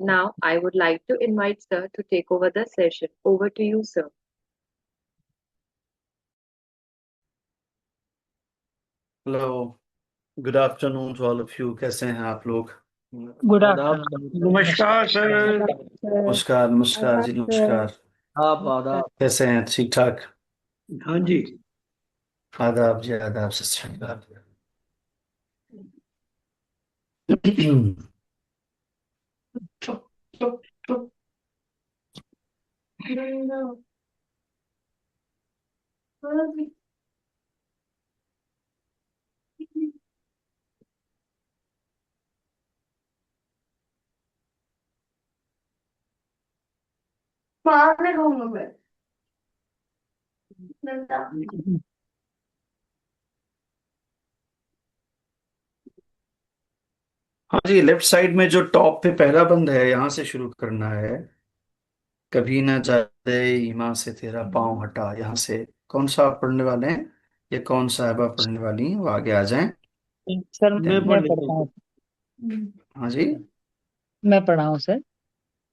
Now, I would like to invite Sir to take over the session. Over to you, Sir. Hello, good afternoon to all of you. कैसे हैं आप लोग? Good आदाब। Afternoon. नमस्कार sir. नमस्कार, नमस्कार जी, नमस्कार। आप आदाब। कैसे हैं? ठीक ठाक। हाँ जी। आदाब जी, आदाब। सत श्री अकाल। हाँ जी, लेफ्ट साइड में जो टॉप पे पहला बंद है, यहाँ से शुरू करना है। कभी न जाते ईमान से तेरा पाँव हटा। यहाँ से कौन सा आप पढ़ने वाले हैं? ये कौन साहिबा पढ़ने वाली हैं? वो आगे आ जाएं। सर मैं मैं पढ़ लेता पढ़ता हूँ। हूँ। हाँ जी, मैं पढ़ा हूँ सर।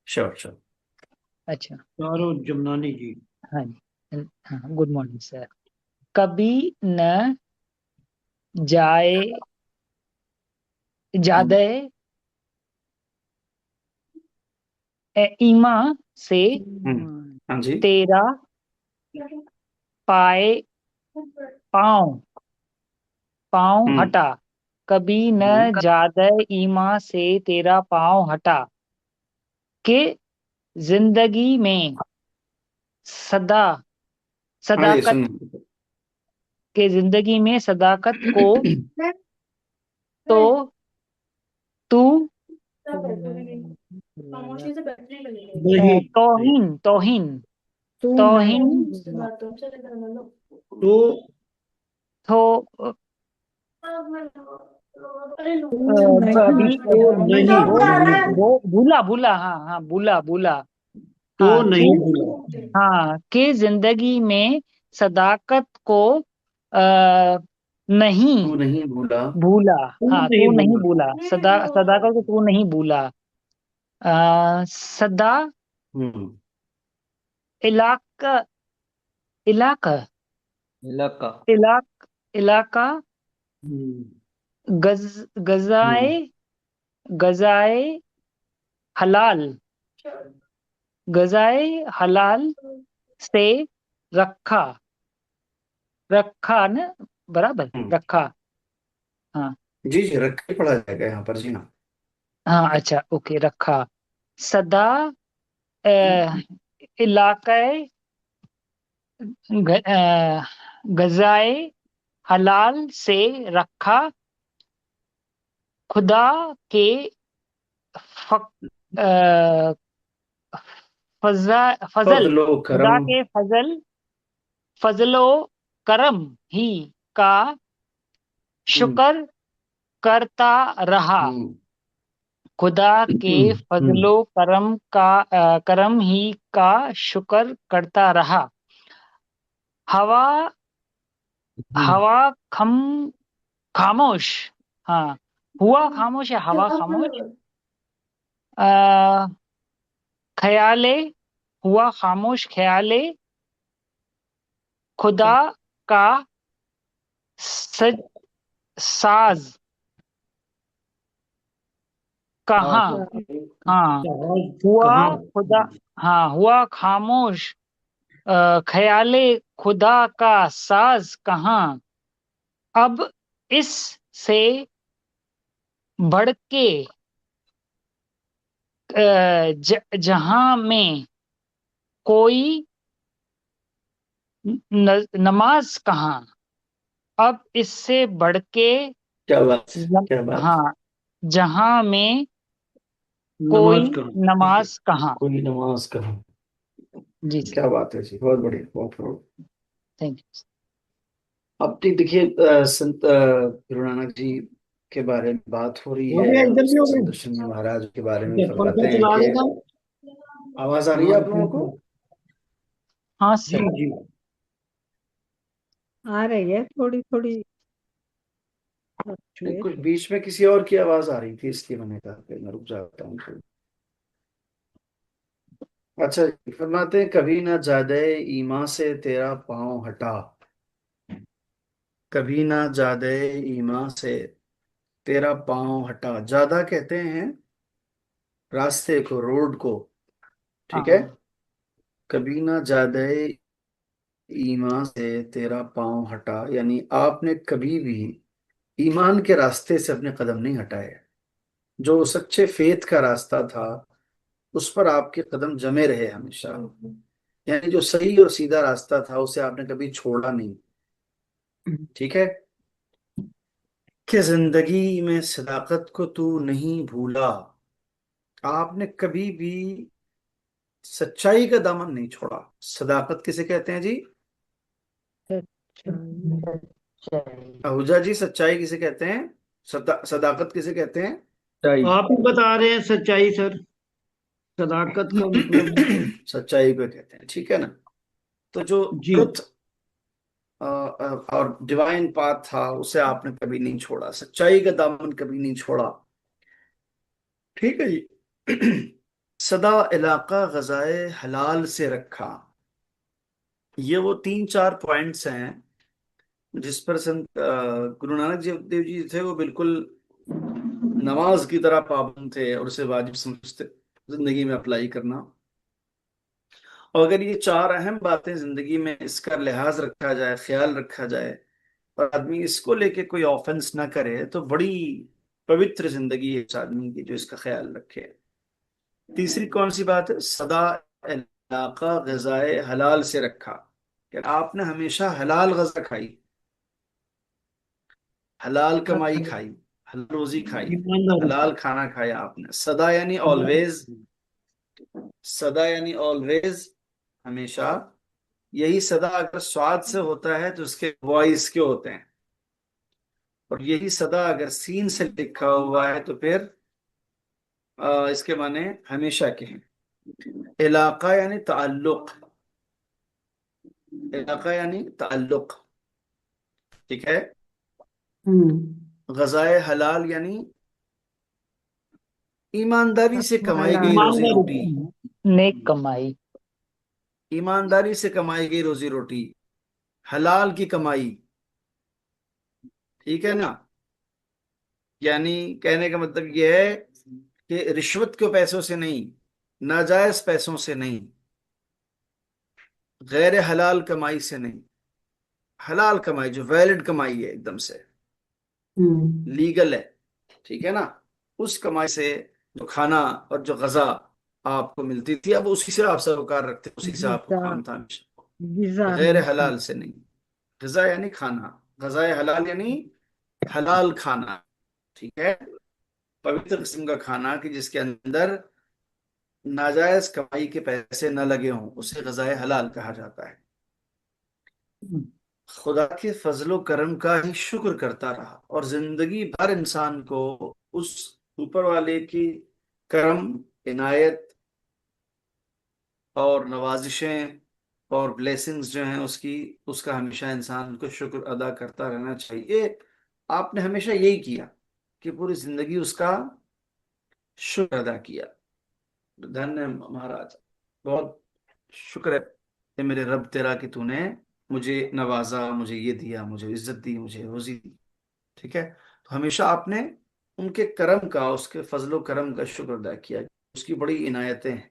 Sure sure. अच्छा। चारों जमनानी जी। हाँ जी। हाँ, गुड मॉर्निंग सर। कभी न जाए जादे ईमा से हाँ जी। तेरा पाए पाँव पाँव हम्म हटा। कभी न हम्म। जादे ईमा से तेरा पाँव हटा के जिंदगी में सदा हाँ जी, सदाकत सुन। के जिंदगी में सदाकत को तो तू नहीं तौहीन तौहीन तौहीन तो तो भी तो नहीं वो नहीं वो भूला भूला, हाँ हाँ, भूला भूला। तो हाँ कि नहीं भूला। हाँ कि जिंदगी में सदाकत को आ, नहीं तू नहीं भूला। भूला। तू हाँ, नहीं तू नहीं भूला। भूला, सदाकत को तू नहीं भूला। सदा हम्म इलाका इलाका इलाका। इलाक इलाका हम्म गज गजाए हम्म गजाए हलाल गजाए हलाल से रखा रखा न बराबर हम्म। रखा। हाँ जी जी, रख के पढ़ा जाएगा यहाँ पर जी। हाँ। हाँ, अच्छा ओके, रखा। सदा इलाकाए गजाए हलाल से रखा। खुदा के फक, अ, फजल फजलो खुदा करम। के फजलो करम ही का हम्म शुक्र करता रहा। हम्म खुदा के हम्म फजलो करम ही का शुक्र करता रहा। हवा हवा खम खामोश। हाँ, हुआ खामोश या हवा खामोश। आ, ख्याले हुआ खामोश ख्याले खुदा का सज साज कहाँ। हाँ, हुआ कहाँ। खुदा हाँ, हुआ खामोश ख्याले खुदा का साज कहाँ। अब इस से बढ़ के जहां में कोई नमाज कहाँ। अब इससे बढ़ के क्या बात, क्या बात। हाँ, जहां में कोई नमाज कहाँ। नमाज कहाँ। कोई नमाज करो। जी सर। क्या बात है जी, बहुत बढ़िया, बहुत बढ़िया। Thank you. अब देखिए, संत गुरु नानक जी के बारे में बात हो रही हो है गया, और इधर भी हो संत गया। दर्शन महाराज के बारे में अच्छा, फरमाते पंखा हैं चला कि देगा। आवाज आ रही है हाँ आप लोगों ठीक को? है। हाँ जी सर। जी। आ रही है थोड़ी थोड़ी नहीं, फ्लक्चुएट। कुछ बीच में किसी और की आवाज आ रही थी, इसलिए मैंने कहा कि मैं रुक जाता हूँ। अच्छा फरमाते हैं, कभी ना जादे ईमा से तेरा पाँव हटा। कभी ना जादे ईमा से तेरा पाँव हटा। ज्यादा कहते हैं रास्ते को, रोड को। ठीक है। हाँ कभी ना जादे ईमान से तेरा पाँव हटा, यानी आपने कभी भी ईमान के रास्ते से अपने कदम नहीं हटाए। जो सच्चे फेथ का रास्ता था उस पर आपके कदम जमे रहे हमेशा। यानी जो सही और सीधा रास्ता था उसे आपने कभी छोड़ा नहीं। ठीक है। कि जिंदगी में सदाकत को तू नहीं भूला। आपने कभी भी सच्चाई का दामन नहीं छोड़ा। सदाकत किसे कहते हैं जी? सच्चाई। आहूजा जी, सच्चाई किसे कहते हैं? सदाकत किसे कहते हैं? सही। आप ही बता रहे हैं सच्चाई सर। सदाकत का मतलब। सच्चाई को कहते हैं, ठीक है ना। तो जो जी। ट्रुथ और डिवाइन पाथ था उसे आपने कभी नहीं छोड़ा, सच्चाई का दामन कभी नहीं छोड़ा। ठीक है जी। सदा इलाका गजाए हलाल से रखा। ये वो तीन चार पॉइंट्स हैं जिस पर संत गुरु नानक देव जी थे, वो बिल्कुल नमाज की तरह पाबंद थे और उसे वाजिब समझते जिंदगी में अप्लाई करना। और अगर ये चार अहम बातें जिंदगी में इसका लिहाज रखा जाए, ख्याल रखा जाए और आदमी इसको लेके कोई ऑफेंस ना करे तो बड़ी पवित्र जिंदगी है इस आदमी की जो इसका ख्याल रखे। तीसरी कौन सी बात है? सदा इलाका गजाए हलाल से रखा। कि आपने हमेशा हलाल गजा खाई, हलाल कमाई खाई, हलाल रोजी खाई, ईमानदारी से। हलाल खाना खाया आपने। सदा यानी ऑलवेज, सदा यानी ऑलवेज, हमेशा। यही सदा अगर स्वाद से होता है तो उसके वॉइस के होते हैं, और यही सदा अगर सीन से लिखा हुआ है तो फिर इसके माने हमेशा के हैं। इलाका यानी ताल्लुक, इलाका यानी ताल्लुक। ठीक है। गजाए हलाल यानी ईमानदारी से कमाई गई हलाल। रोजी ईमानदारी रोटी। से। नेक कमाई। ईमानदारी से कमाई गई रोजी रोटी, हलाल की कमाई। ठीक है ना। यानी कहने का मतलब यह है कि रिश्वत के पैसों से नहीं, नाजायज पैसों से नहीं, गैर हलाल कमाई से नहीं, हलाल कमाई जो वैलिड कमाई है, एकदम से लीगल है। ठीक है ना। उस कमाई से जो खाना और जो गजा आपको मिलती थी, अब उसी से आप सरोकार रखते, उसी से आपको गिजा। काम था हमेशा। गिजा गैर नहीं हलाल खाना। से नहीं। गजा यानी खाना, गजाए हलाल यानी हलाल खाना। ठीक है। पवित्र किस्म का खाना कि जिसके अंदर नाजायज कमाई के पैसे न लगे हों, उसे गजाए हलाल कहा जाता है। खुदा के फजलो करम का ही शुक्र करता रहा और जिंदगी भर इंसान को उस ऊपर वाले की करम, इनायत और नवाजिशें और ब्लेसिंग्स जो हैं उसकी, उसका हमेशा इंसान को शुक्र अदा करता रहना चाहिए। आपने हमेशा यही किया कि पूरी जिंदगी उसका शुक्र अदा किया। धन्य महाराज, बहुत शुक्र है कि मेरे रब तेरा कि तूने मुझे नवाजा, मुझे ये दिया, मुझे इज्जत दी, मुझे रोजी दी। ठीक है। तो हमेशा आपने उनके करम का, उसके फजलो करम का शुक्र अदा किया। उसकी बड़ी इनायतें हैं,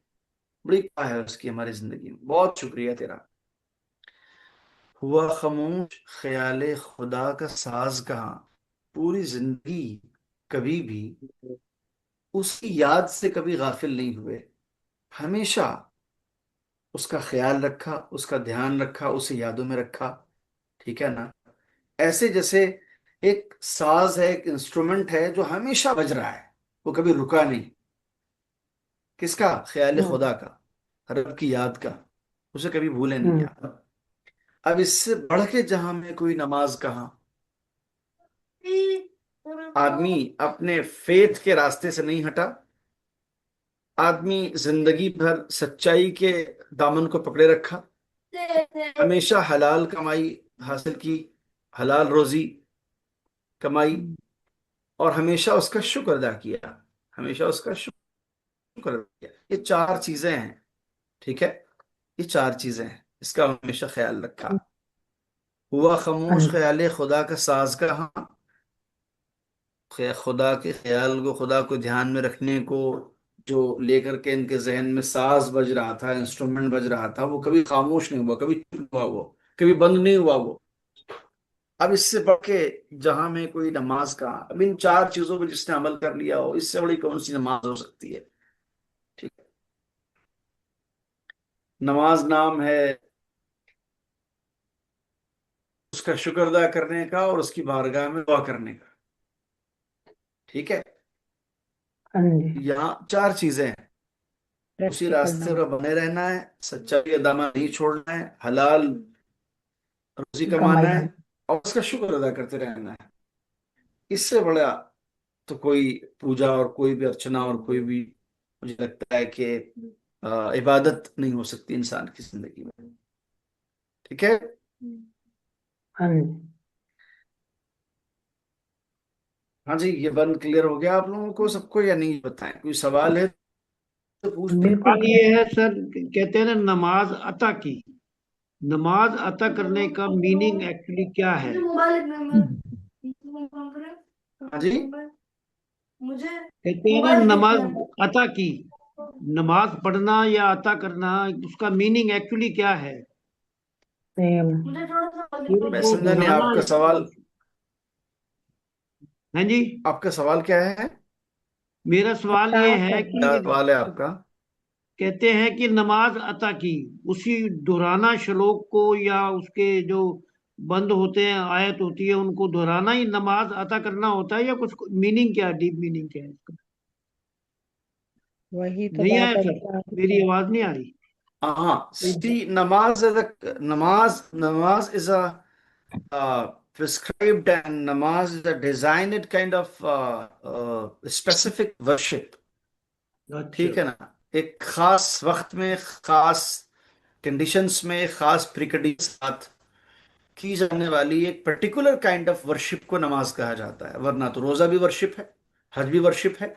बड़ी क्या है उसकी हमारी जिंदगी में। बहुत शुक्रिया तेरा। हुआ खामोश ख्याले खुदा का साज कहाँ। पूरी जिंदगी कभी भी उसकी याद से कभी गाफिल नहीं हुए, हमेशा उसका ख्याल रखा, उसका ध्यान रखा, उसे यादों में रखा। ठीक है ना। ऐसे जैसे एक साज है, एक इंस्ट्रूमेंट है जो हमेशा बज रहा है, वो कभी रुका नहीं। किसका? ख्याल खुदा का, रब की याद का। उसे कभी भूले नहीं आप। अब इससे बढ़ के जहां में कोई नमाज कहाँ। आदमी अपने फेथ के रास्ते से नहीं हटा, आदमी जिंदगी भर सच्चाई के दामन को पकड़े रखा, हमेशा हलाल कमाई हासिल की, हलाल रोजी कमाई, और हमेशा उसका शुक्र अदा किया, हमेशा उसका शुक्र अदा किया। ये चार चीजें हैं ठीक है, ये चार चीजें हैं, इसका हमेशा ख्याल रखा। हुआ खामोश ख्याल खुदा का साज कहाँ, खुदा के ख्याल को, खुदा को ध्यान में रखने को जो लेकर के इनके जहन में साज बज रहा था, इंस्ट्रूमेंट बज रहा था, वो कभी खामोश नहीं हुआ, कभी चुप हुआ, वो कभी बंद नहीं हुआ वो। अब इससे बढ़ के जहां में कोई नमाज का, अब इन चार चीजों पर जिसने अमल कर लिया हो, इससे बड़ी कौन सी नमाज हो सकती है। ठीक है, नमाज नाम है उसका शुक्र अदा करने का और उसकी बारगाह में दुआ करने का। ठीक है, हाँ जी, यहाँ चार चीजें हैं, उसी प्रैक्टिकल रास्ते पर बने रहना है, सच्चाई अदामा नहीं छोड़ना है, हलाल रोजी कमाना कमाई है करना। और उसका शुक्र अदा करते रहना है। इससे बड़ा तो कोई पूजा और कोई भी अर्चना और कोई भी, मुझे लगता है कि इबादत नहीं हो सकती इंसान की जिंदगी में। ठीक है, हाँ जी, हाँ जी, ये वन क्लियर हो गया आप लोगों को सबको या नहीं, बताएं, कोई सवाल है तो पूछते हैं। बिल्कुल सवाल ये है सर, कहते हैं ना नमाज अता की, नमाज अता करने का मीनिंग एक्चुअली क्या है? हाँ जी, कहते हैं ना नमाज अता की, नमाज पढ़ना या अता करना, उसका मीनिंग एक्चुअली क्या है? सेम। फिर मैं वो समझा नहीं दोहराना। आपका सवाल। हाँ जी, आपका सवाल क्या है, मेरा सवाल अता ये है करना। क्या कि सवाल है आपका। कहते हैं कि नमाज अता की, उसी दोहराना श्लोक को या उसके जो बंद होते हैं, आयत होती है, उनको दोहराना ही नमाज अता करना होता है, या कुछ मीनिंग क्या, डीप मीनिंग क्या है इसका? वही तो नहीं बात आया है, सर, बता मेरी रहे आवाज नहीं आ रही? हाँ, सी नमाज is namaज is a prescribed, and namaz is a designed kind of specific worship। अच्छा। ठीक है ना, एक खास वक्त में, खास कंडीशंस में, खास प्रिकंडीशन साथ की जाने वाली एक पर्टिकुलर काइंड ऑफ वर्शिप को नमाज कहा जाता है। वरना तो रोजा भी वर्शिप है, हज भी वर्शिप है,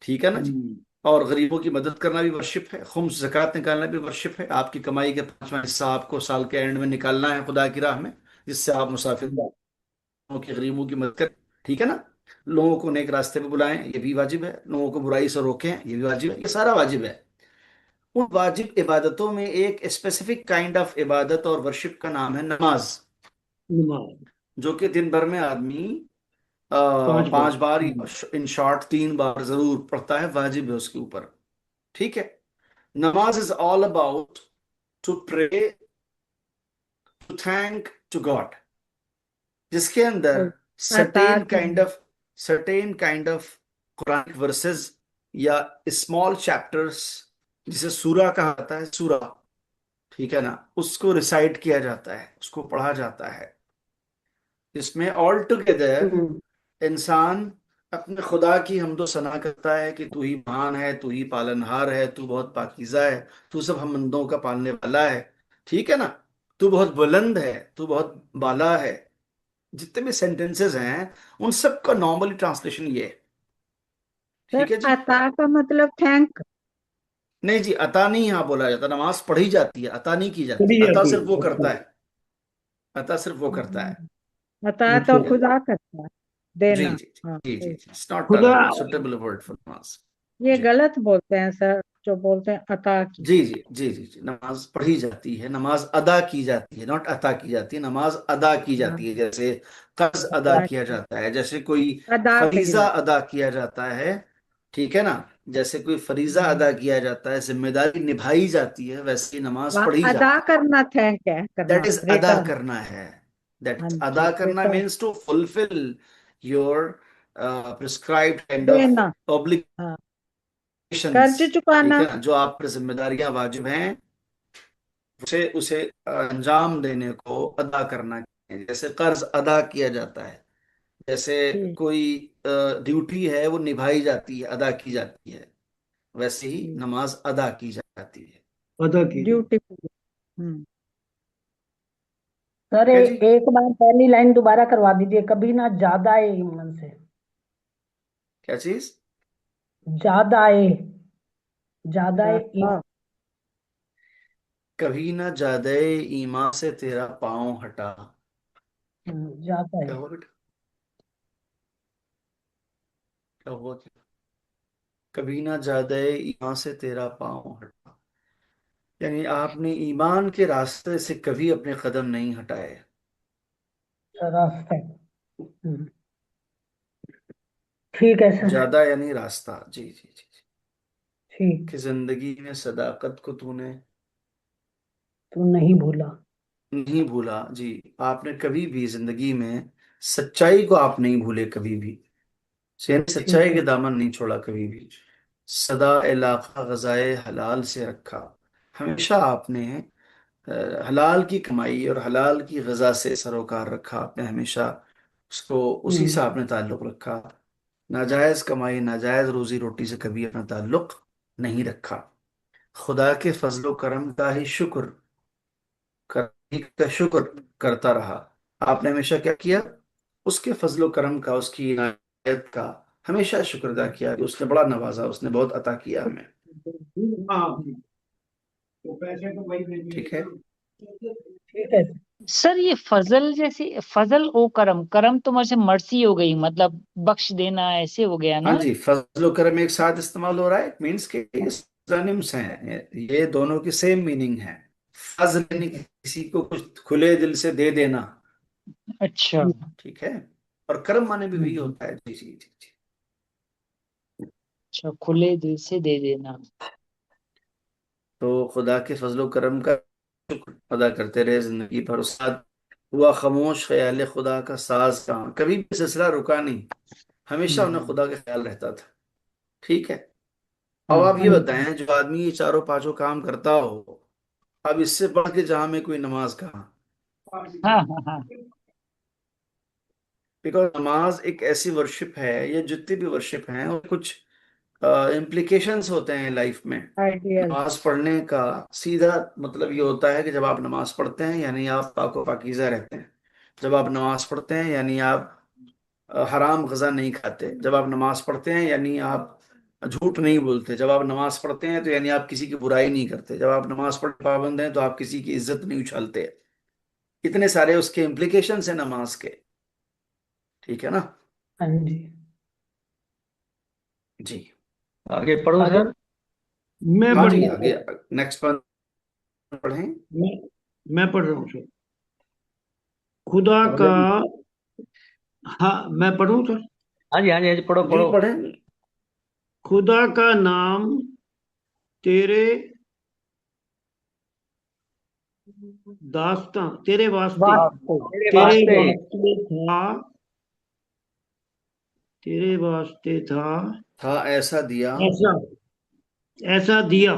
ठीक है ना जी, हम्म। और गरीबों की मदद करना भी वर्शिप है, खुम्स ज़कात निकालना भी वर्शिप है। आपकी कमाई के पांचवा हिस्सा आपको साल के एंड में निकालना है खुदा की राह में, जिससे आप मुसाफिर के गरीबों की मदद करें। ठीक है ना, लोगों को नेक रास्ते पे बुलाएं, ये भी वाजिब है, लोगों को बुराई से रोकें, ये भी वाजिब है, ये सारा वाजिब है। उन वाजिब इबादतों में एक स्पेसिफिक काइंड ऑफ इबादत और वर्शिप का नाम है नमाज, नमाज जो कि दिन भर में आदमी पांच बार। 5 बार, इन शॉर्ट 3 बार जरूर पढ़ता है, वाजिब है उसके ऊपर। ठीक है, namaz is all about to pray, to thank to God, जिसके अंदर अता सर्टेन की। Kind of certain kind of Quranic verses या स्मॉल चैप्टर्स, जिसे सूरा कहा जाता है, सूरा, ठीक है ना, उसको रिसाइट किया जाता है, उसको पढ़ा जाता है। इसमें ऑल टुगेदर हम्म। इंसान अपने खुदा की हमदो सना करता है कि तू ही महान है, तू ही पालनहार है, तू बहुत पाकीज़ा है, तू सब हम बंदों का पालने वाला है। ठीक है ना, तू बहुत बुलंद है, तू बहुत बाला है। जितने भी सेंटेंसेस हैं उन सब का नॉर्मली ट्रांसलेशन ये है। सर ठीक है जी, अता का मतलब थैंक। नहीं जी, अता नहीं यहाँ बोला जाता, नमाज पढ़ी जाती है, अता नहीं की जाती, पढ़ी अता जाती सिर्फ वो है, करता अच्छा। है, अता सिर्फ वो करता है। अता तो अच्छा, खुदा करता है, जी देना। जी हाँ जी जी सही। जी, इट्स नॉट खुदा। सुटेबल वर्ड फॉर नमाज। ये जी गलत बोलते हैं सर, जो बोलते हैं अता की। जी जी जी जी जी, नमाज पढ़ी जाती है, नमाज अदा की जाती है, नॉट अता की जाती है, नमाज अदा की हाँ, जाती है। जैसे कर्ज अदा अता किया की। जाता है, जैसे कोई अदा की फरीजा जाती अदा किया जाता है, ठीक है ना, जैसे कोई फरीजा है। अदा किया जाता है, जिम्मेदारी निभाई जाती है, वैसे ही नमाज वहाँ पढ़ी अदा जाती है। करना थैंक है, दैट करना इज अदा रिटर्न। करना है, हाँ दैट जी, अदा करना return. Means to fulfil your prescribed kind of देना। ऑब्लिगेशंस। हाँ, कर्ज ठीक चुकाना। है ना, जो आप पर जिम्मेदारियां वाजिब हैं, उसे उसे अंजाम देने को अदा करना है। जैसे कर्ज अदा किया जाता है, जैसे ठीक कोई ड्यूटी है वो निभाई जाती है, अदा की जाती है, वैसे ही ठीक। नमाज अदा की जाती है। अदा की जाती। ड्यूटी पूरी। हम्म। सर ठीक है जी, एक बार पहली लाइन दोबारा करवा दीजिए, कभी ना ज्यादा है ईमान से। क्या चीज। ज्यादा है, ज्यादा है ज्यादा। कभी ना जादे ईमान से तेरा पाँव हटा। जाता क्या है। हुआ बेटा? क्या हुआ क्या? कभी ना जादे ईमान से तेरा पाँव हटा, यानी आपने ईमान के रास्ते से कभी अपने कदम नहीं हटाए। रास्ता। ठीक है सर। ज्यादा यानी रास्ता। जी जी जी जी। ठीक। कि जिंदगी में सदाकत को तूने तू नहीं भूला। नहीं भूला। जी, आपने कभी भी जिंदगी में सच्चाई को आप नहीं भूले कभी भी, यानी सच्चाई ठीक के है। दामन नहीं छोड़ा कभी भी। सदा इलाका गजाए हलाल से रखा, हमेशा आपने हलाल की कमाई और हलाल की गजा से सरोकार रखा आपने, हमेशा उसको उसी से आपने ताल्लुक रखा। नाजायज कमाई नाजायज रोजी रोटी से कभी अपना ताल्लुक नहीं रखा। खुदा के फजलो करम का ही शुक्र का शुक्र करता रहा। आपने हमेशा क्या किया? उसके फजलो करम का, उसकी इनायत का हमेशा शुक्र अदा किया कि उसने बड़ा नवाजा, उसने बहुत अता किया हमें। हाँ, तो पैसे तो वही भेजेंगे। ठीक है। ठीक है। सर ये फजल जैसे फजल ओ करम, करम तो मतलब मर्सी हो गई, मतलब बख्श देना ऐसे हो गया हाँ ना। जी, फजलो करम एक साथ इस्तेमाल हो रहा है। इट मीन्स के सिनोनिम्स हैं, ये दोनों की सेम मीनिंग है। फजल यानी किसी को कुछ खुले दिल से दे देना। अच्छा। ठीक है। और कर्म माने भी वही होता है। जी जी जी जी। अच्छा, खुले दिल से दे देना। तो खुदा के फजलो करम का शुक्र अदा करते रहे जिंदगी भर। उस साथ हुआ खामोश ख्याल खुदा का साज कहाँ, कभी भी सिलसिला रुका नहीं, हमेशा उन्हें खुदा का ख्याल रहता था। ठीक है। अब आप ये बताएं, जो आदमी ये चारों पांचों काम करता हो, अब इससे बढ़ के जहां में कोई नमाज कहाँ? हाँ हाँ हाँ। बिकॉज नमाज एक ऐसी वर्शिप है, ये जितनी भी वर्शिप हैं और कुछ इम्प्लीकेशंस होते हैं लाइफ में। आइडियल। नमाज पढ़ने का सीधा मतलब ये होता है कि जब आप नमाज पढ़ते हैं यानी आप पाको पाकीज़ा रहते हैं। जब आप नमाज पढ़ते हैं यानी आप हराम गज़ा नहीं खाते। जब आप नमाज पढ़ते हैं यानी आप झूठ नहीं बोलते। जब आप नमाज पढ़ते हैं तो यानी आप किसी की बुराई नहीं करते। जब आप नमाज पढ़ पाबंद हैं तो आप किसी की इज्जत नहीं उछालते। इतने सारे उसके इम्प्लीकेशंस हैं नमाज के। ठीक है ना? हाँ जी। जी। आगे पढ़ो आगे। सर। मैं हाँ पढ़ जी, आगे नेक्स्ट वन पढ़ें। मैं मैं पढ़ रहा हूँ सर। खुदा आगे। का। हाँ, मैं पढ़ूँ सर। हाँ जी, हाँ जी, हाँ जी, पढ़ो जी पढ़ो। पढ़ें। खुदा का नाम तेरे दास्तां तेरे वास्ते वास्ते। मेरे तेरे वास्ते। वास्ते था। तेरे वास्ते था। था ऐसा दिया। ऐसा ऐसा दिया।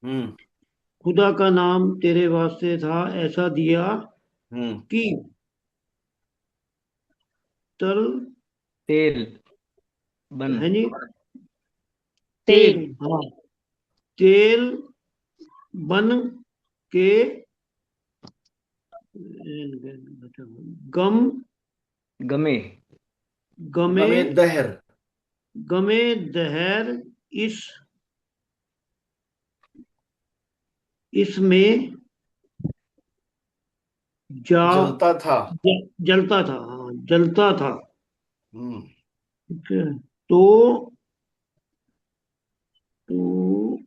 हम्म खुदा का नाम तेरे वास्ते था ऐसा दिया हम्म कि तल तेल बन। है जी। तेल। तेल। हाँ। तेल बन के गम गमे। गमे गमे दहर। गमे दहर इस इसमें जा जलता था। जलता था। हाँ, जलता था। हम्म ठीक है। तो तू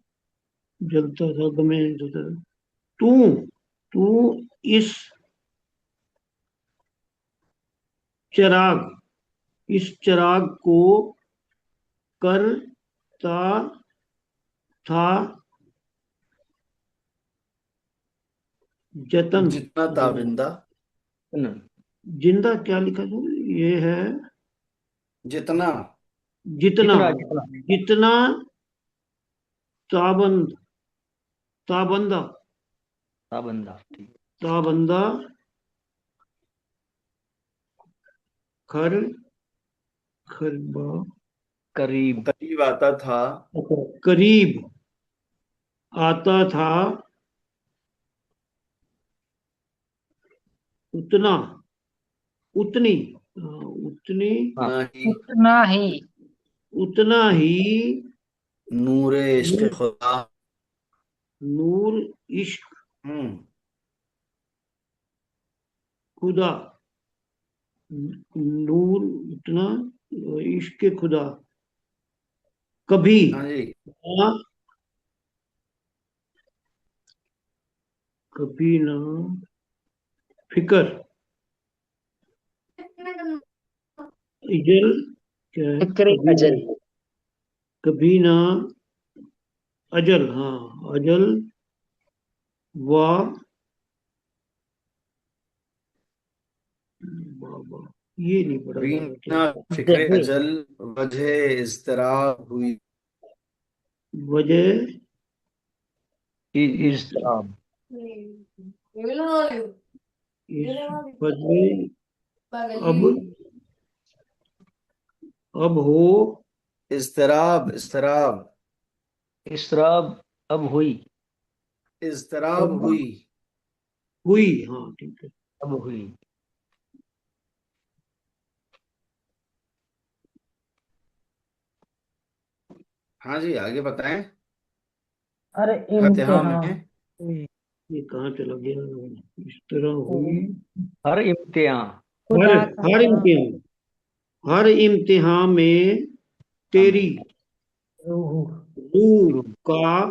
जलता था गमे जलता था। तू तू इस इस चिराग को करता था जतन। जितना ताविंदा। न, जिंदा क्या लिखा था? ये है जितना। जितना। जितना जितना। जितना ताबंद ताबंदा हाँ बंदा, ठीक। ताबंदा खर खरबा करीब। करीब आता था। करीब आता था उतना उतनी उतनी हाँ। नहीं। उतना ही। उतना ही नूरे इश्क खुदा। नूर इश्क हम्म। खुदा, नूर, इतना, इश्क खुदा, कभी, हाँ जी। हाँ, कभी ना, फिकर, इजल, क्या है, फिक्रे अजल। कभी ना, अजल, हाँ, अजल, वाह, वाह, वाह, ये नहीं पढ़ा जा रहा, क्या बीना फिक्रे जहे। अजल, वजह इज़्तिराब हुई। वजह, इज़्तिराब। इस वजह, अब, अब हो, इज़्तिराब, इज़्तिराब, इज़्तिराब अब हुई। इज़्तिराब अब हुई। हुई, हाँ ठीक है। अब हुई। हाँ जी, आगे बताएं। अरे फतिहा में इम्तिहान। ये कहाँ चला गया, इस तरह हुई, हर इम्तिहान। हर, खुदा का हर नाम, इम्तिहान, हर इम्तिहान में तेरी रूह रूह रूह का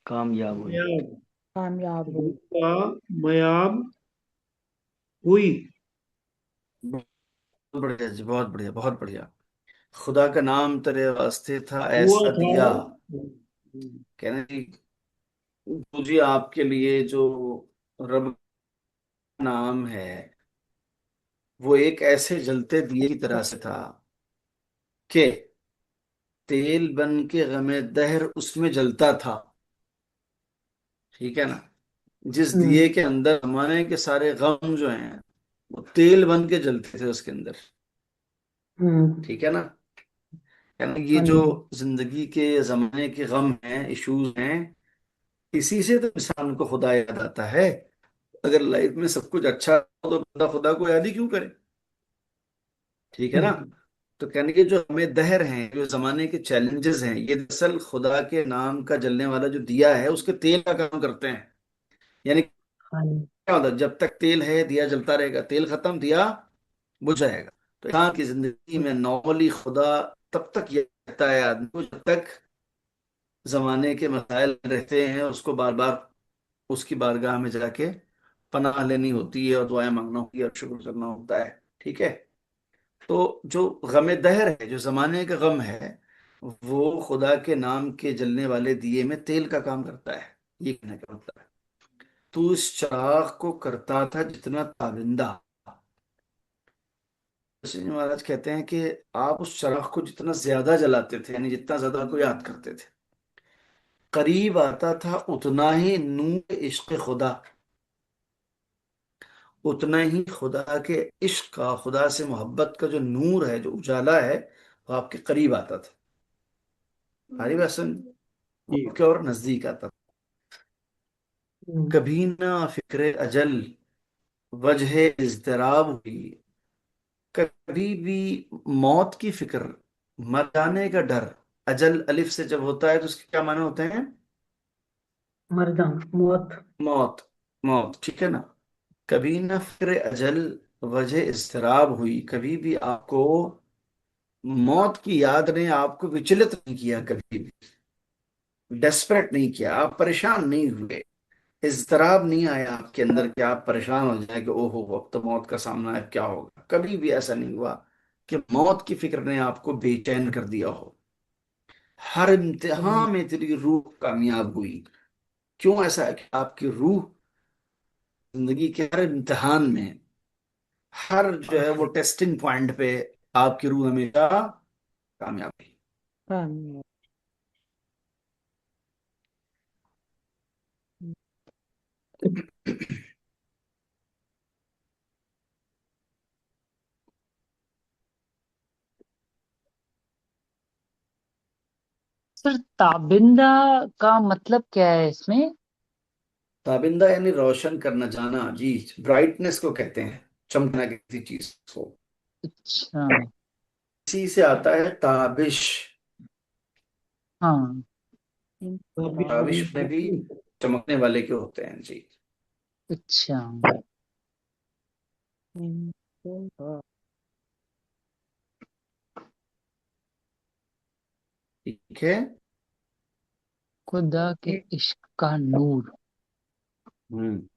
कामयाब हुई। मयाब, कामयाब रूह हुई। का मयाब हुई। बहुत बढ़िया जी, बहुत बढ़िया, बहुत बढ़िया। खुदा का नाम तेरे वास्ते था हुआ ऐसा था, दिया। कहना जी, मुझे आपके लिए जो रब का नाम है वो एक ऐसे जलते दिए की तरह से था कि तेल बन के गमे दहर उसमें जलता था। ठीक है ना। जिस दिए हम्म के अंदर जमाने के सारे गम जो हैं वो तेल बन के जलते थे उसके अंदर। हम्म। ठीक है ना। यानी ये हाँ जो जी। जिंदगी के जमाने के गम हैं, इश्यूज हैं, इसी से तो इंसान को खुदा याद आता है। अगर लाइफ में सब कुछ अच्छा हो तो बंदा खुदा को याद ही क्यों करे। ठीक है ना। हम्म तो कहने के जो हमें दहर हैं, जो जमाने के चैलेंजेस हैं, ये दरअसल खुदा के नाम का जलने वाला जो दिया है उसके तेल का काम करते हैं। यानी हाँ जी। क्या होता है, जब तक तेल है दिया जलता रहेगा, तेल खत्म दिया बुझ जाएगा। तो इंसान की जिंदगी में नॉर्मली खुदा तब तक याद रहता है आदमी को जब तक जमाने के मसाइल रहते हैं, उसको बार बार उसकी बारगाह में जाके पनाह लेनी होती है और दुआएं मांगना होती है और शुक्र करना होता है। ठीक है। तो जो गम दहर है, जो जमाने का गम है, वो खुदा के नाम के जलने वाले दिए में तेल का काम करता है। ये कहने का मतलब है। तू इस चिराग को करता था जितना ताबिंदा। कृष्ण जी महाराज कहते हैं कि आप उस चिराग को जितना ज्यादा जलाते थे, यानी जितना ज्यादा को याद करते थे, करीब आता था उतना ही नूर इश्क खुदा, उतना ही खुदा के इश्क का, खुदा से मोहब्बत का जो नूर है, जो उजाला है, वो आपके करीब आता था। हमारी बात सुन, जी, आपके और नजदीक आता था। हम्म। कभी ना फिक्रे अजल, वजह इज़्तिराब हुई। कभी भी मौत की फिक्र, मर जाने का डर, अजल अलिफ से जब होता है तो उसके क्या माने होते हैं। मरना, मौत। मौत, मौत। ठीक है ना। कभी ना फिक्र अजल, वजह इज़्तिराब हुई। कभी भी आपको मौत की याद ने आपको विचलित नहीं किया, कभी भी डेस्परेट नहीं किया, आप परेशान नहीं हुए, इज़्तिराब नहीं आया आपके अंदर कि आप परेशान हो जाए कि ओहो अब तो मौत का सामना है, क्या होगा। कभी भी ऐसा नहीं हुआ कि मौत की फिक्र ने आपको बेचैन कर दिया हो। हर इम्तिहान में तेरी रूह कामयाब हुई। क्यों ऐसा है कि आपकी रूह जिंदगी के हर इम्तिहान में, हर जो है वो टेस्टिंग पॉइंट पे आपकी रूह हमेशा कामयाब हुई। हाँ। सर ताबिंदा का मतलब क्या है इसमें? ताबिंदा यानी रोशन करना, जाना जी। ब्राइटनेस को कहते हैं, चमकना किसी चीज को। अच्छा। इसी से आता है ताबिश। हाँ। काबिश ताबिश मतलब में भी रोशनी। चमकने वाले के होते हैं जी। अच्छा। ठीक है। खुदा के इश्क का नूर। हम्म।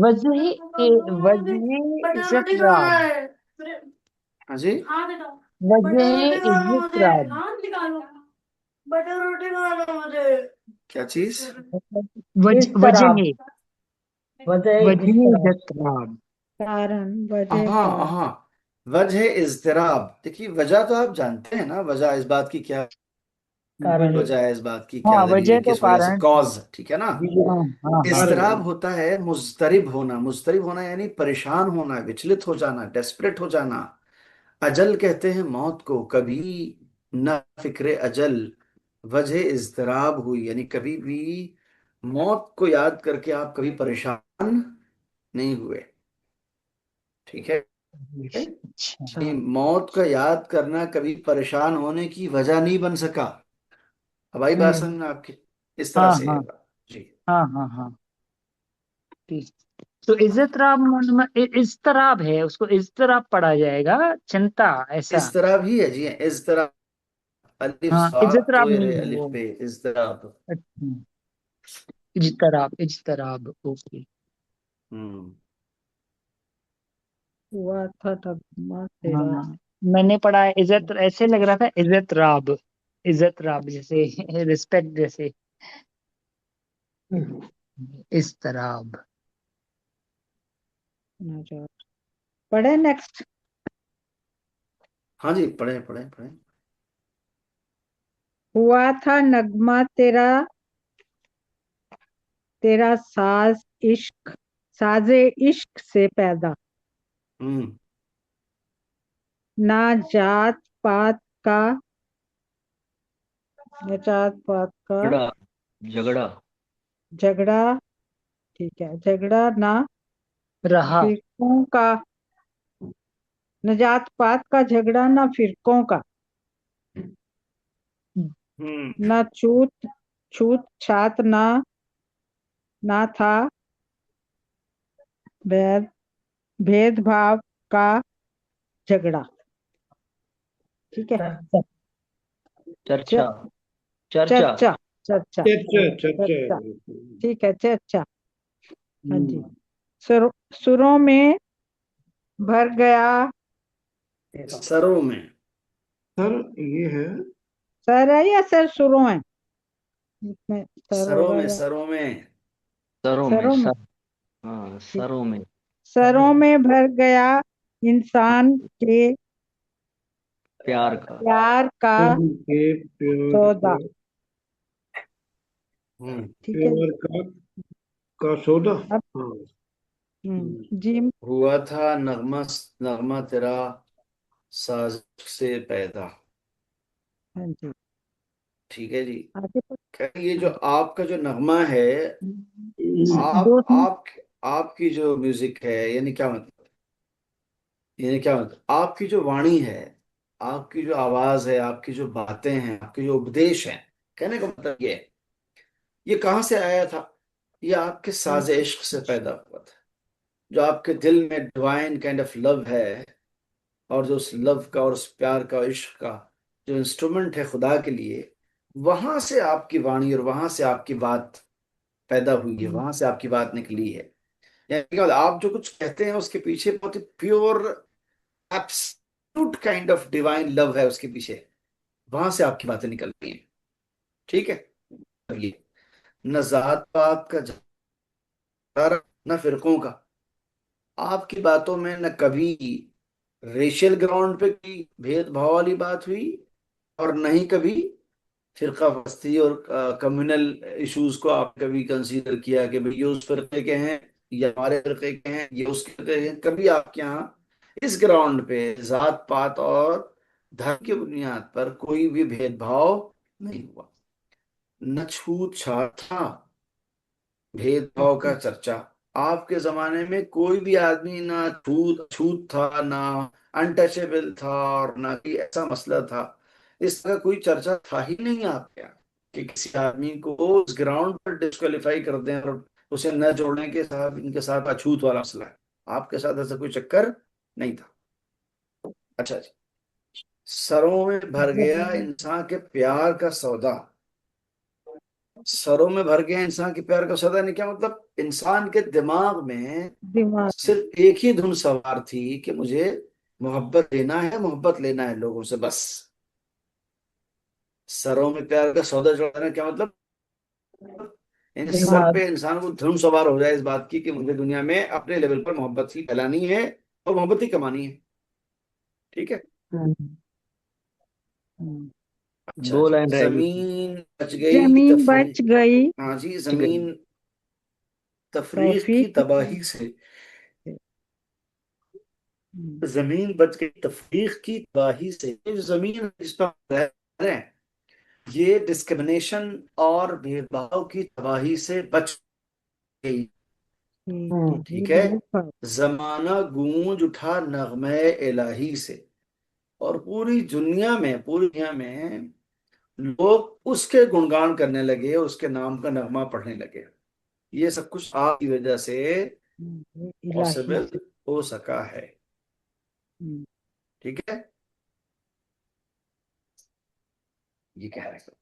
वजह इज़्ज़तराब। हाँ जी। वजह इज़्ज़तराब। क्या चीज? वजह इज़्तिराब, वजह वजह इज़्तिराब, इज़्ज़तराब। कारण, वजह हाँ कारण। हाँ, वजह इज़्तिराब। देखिए वजह तो आप जानते हैं ना, वजह इस बात की क्या कारण। वजह है, इस बात की क्या हाँ, दलील है, वजह तो किस वजह से, कारण। कॉज, ठीक है ना। हाँ हाँ हाँ। इज़्तिराब होता है मुज़तरिब होना। मुज़तरिब होना यानी परेशान होना, विचलित हो जाना, डेस्परेट हो जाना। अजल कहते हैं मौत को, कभी न फिक्रे अजल वजह इज़्तिराब हुई, यानी कभी भी मौत को याद करके आप कभी परेशान नहीं हुए। ठीक है। अच्छा। कि मौत का याद करना कभी परेशान होने की वजह नहीं बन सका। अब आई बात समझ में आपकी? इस तरह हाँ से है हाँ बात जी। हाँ हाँ हाँ। ठीक। तो इज़्ज़तराब इज़्तिराब है, उसको इज़्तिराब पढ़ा जाएगा, चिंता ऐसा। इस तरह भी है जी, इस तरह, अलिफ हाँ, साद इज़्तिराब जोर नहीं है अलिफ वो। पे इस तरह। अच्छा, इज़्तिराब इज़्तिराब, ओके। हम्म। हुआ था तकमा तेरा। हाँ, मैंने पढ़ा है इज़्ज़त, ऐसे लग रहा था इज़्ज़तराब। इज़्ज़तराब जैसे रिस्पेक्ट जैसे। इज़्तिराब। नजात। पढ़े नेक्स्ट। हाँ जी, पढ़े पढ़े पढ़े। हुआ था नगमा तेरा, तेरा साजे इश्क से पैदा। हम्म। ना जात पात का, ना जात पात का झगड़ा, झगड़ा, झगड़ा। ठीक है, झगड़ा ना रहा। फिरकों का, न जात पात का झगड़ा ना फिरकों का, हम्म। न छूत छूत छात ना, ना था भेद भेदभाव का झगड़ा। ठीक है। चर्चा, च- चर्चा। चर्चा, चर्चा, चर्चा चर्चा चर्चा। ठीक है, चर्चा। हाँ जी। हम्म। सुरों में भर गया। सरों में। सर ये है। सर है या सर सुरों है? इसमें सर सरों होगा में, या सरों में। सरों में, सरों में? सर। हाँ, ठीक। सरों में। सरों में भर गया इंसान के प्यार का। प्यार का उनके प्यार सौदा। का, हम्म। ठीक है। प्यार का सौदा। अब हाँ। हम्म। जिम। हुआ था नगमा, नगमा तेरा साज से पैदा। हाँ जी। ठीक है जी। आगे ये जो आपका जो नगमा है, दो आप तीन। आप आपकी जो म्यूजिक है, यानी क्या मतलब, यानी क्या मतलब, आपकी जो वाणी है, आपकी जो आवाज है, आपकी जो बातें हैं, आपके जो उपदेश हैं, कहने का मतलब ये है, ये कहाँ से आया था? ये आपके साज इश्क से पैदा हुआ था। जो आपके दिल में डिवाइन काइंड ऑफ लव है, और जो उस लव का और उस प्यार का, इश्क का जो इंस्ट्रूमेंट है खुदा के लिए, वहां से आपकी वाणी और वहां से आपकी बात पैदा हुई है, वहां से आपकी बात निकली है। यानी क्या मतलब, आप जो कुछ कहते हैं उसके पीछे बहुत ही pure, absolute kind of divine love है उसके पीछे, वहां से आपकी बातें निकलती हैं। ठीक है। अब ये न जात पात का झगड़ा, न फिरकों का। आपकी बातों में न कभी रेशियल ग्राउंड पे की भेदभाव वाली बात हुई, और न ही कभी फिरका बस्ती और कम्युनल इश्यूज को आप कभी कंसीडर किया कि भाई ये उस फिरके के हैं, या हमारे फिरके के हैं, ये उसके फिरके के हैं। कभी आपके यहाँ इस ग्राउंड पे जात पात और धर्म की बुनियाद पर कोई भी भेदभाव नहीं हुआ, न छूत छात था, भेदभाव का चर्चा। आपके जमाने में कोई भी आदमी ना छूत छूत था, ना अनटचेबल था, और ना कोई ऐसा मसला था इस तरह कोई चर्चा था ही नहीं आपके यहाँ कि किसी आदमी को उस ग्राउंड पर डिस्क्वालीफाई कर दें और उसे न जोड़ने के साथ इनके साथ अछूत वाला मसला है। आपके साथ ऐसा कोई चक्कर नहीं था। अच्छा जी। सरों में भर गया इंसान के प्यार का सौदा। सरों में भर गया इंसान के प्यार का सौदा नहीं, क्या मतलब? इंसान के दिमाग में दिमाग सिर्फ एक ही धुन सवार थी कि मुझे मोहब्बत लेना है, मोहब्बत लेना है लोगों से, बस। सरों में प्यार का सौदा जोड़ना क्या मतलब? इन सर दिमाग पे इंसान को धुन सवार हो जाए इस बात की कि मुझे दुनिया में अपने लेवल पर मोहब्बत ही फैलानी है और मोहब्बत ही कमानी है। ठीक है। हम्म, हम्म। अच्छा दो जी। लाइन रह गई थी। जमीन बच गई जमीन तफरी बच गई हाँ जी। बच गई। जमीन तफरीक की तौफीक तबाही से। हम्म, जमीन बच गई तफरीक की तबाही से। ये जो जमीन जिस पर हम रह रहे हैं, ये डिस्क्रिमिनेशन और भेदभाव की तबाही से बच गई। ठीक है, ये ठीक है। बहुत बात। जमाना गूंज उठा नगमे इलाही से, और पूरी दुनिया में लोग उसके गुणगान करने लगे, उसके नाम का नगमा पढ़ने लगे। ये सब कुछ आपकी वजह से ये इलाही पॉसिबल से। हो सका है। हम्म, ठीक है। ये कह रहे हैं।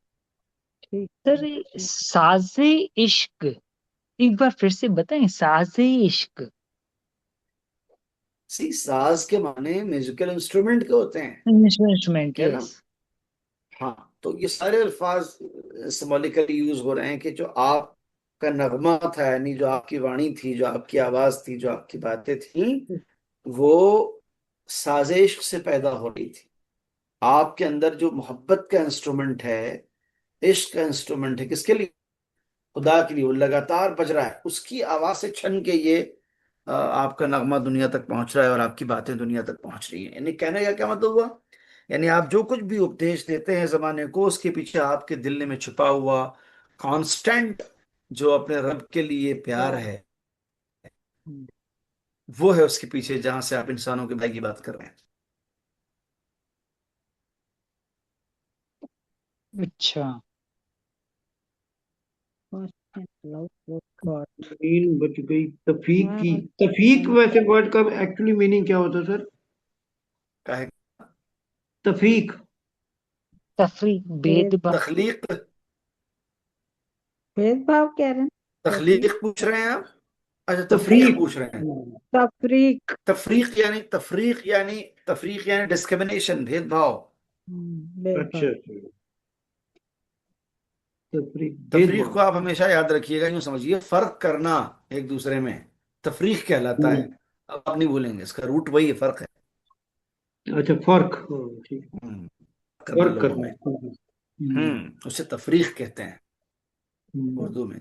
ठीक सर है। ये साजे इश्क एक बार फिर से बताएं, साजे इश्क। सी, साज के माने म्यूजिकल इंस्ट्रूमेंट के होते हैं, इंस्ट्रूमेंट, है ना? यस। हाँ, तो ये सारे अल्फाज सिंबॉलिकली यूज हो रहे हैं कि जो आपका नगमा था, यानी जो आपकी वाणी थी, जो आपकी आवाज थी, जो आपकी बातें थी, वो साजिश से पैदा हो रही थी। आपके अंदर जो मोहब्बत का इंस्ट्रूमेंट है, इश्क का इंस्ट्रूमेंट है, किसके लिए? खुदा के लिए। वो लगातार बज रहा है, उसकी आवाज से छन के ये आपका नगमा दुनिया तक पहुंच रहा है और आपकी बातें दुनिया तक पहुंच रही हैं। यानी कहने का क्या मतलब हुआ? यानी आप जो कुछ भी उपदेश देते हैं जमाने को, उसके पीछे आपके दिल में छुपा हुआ कांस्टेंट जो अपने रब के लिए प्यार है, हम्म, वो है उसके पीछे, जहां से आप इंसानों के भाई की बात कर रहे हैं। अच्छा। constant love for God। जमीन बच गई तफीक की। हाँ, तफीक वैसे वर्ड का एक्चुअली मीनिंग क्या होता है सर? काहे? तफीक। तफरीक, भेद भेदभाव। तखलीक। भेदभाव कह रहे हैं। तखलीक पूछ रहे हैं आप? अच्छा, तफरीक तफरीक। पूछ रहे हैं। तफरीक। तफरीक यानी डिस्क्रिमिनेशन, भेदभाव। अच्छा भेदभाव। अच्छा। तफरीक तफरीक भेदभाव। को आप हमेशा याद रखिएगा, यूं समझिए फर्क करना एक दूसरे में, तफरीक कहलाता है। हम्म, अब आप नहीं भूलेंगे, इसका रूट वही है, फर्क है। अच्छा फर्क। ठीक है। करना फर्क लोगों करना। में। उसे तफरीक कहते हैं हम्म। उर्दू में।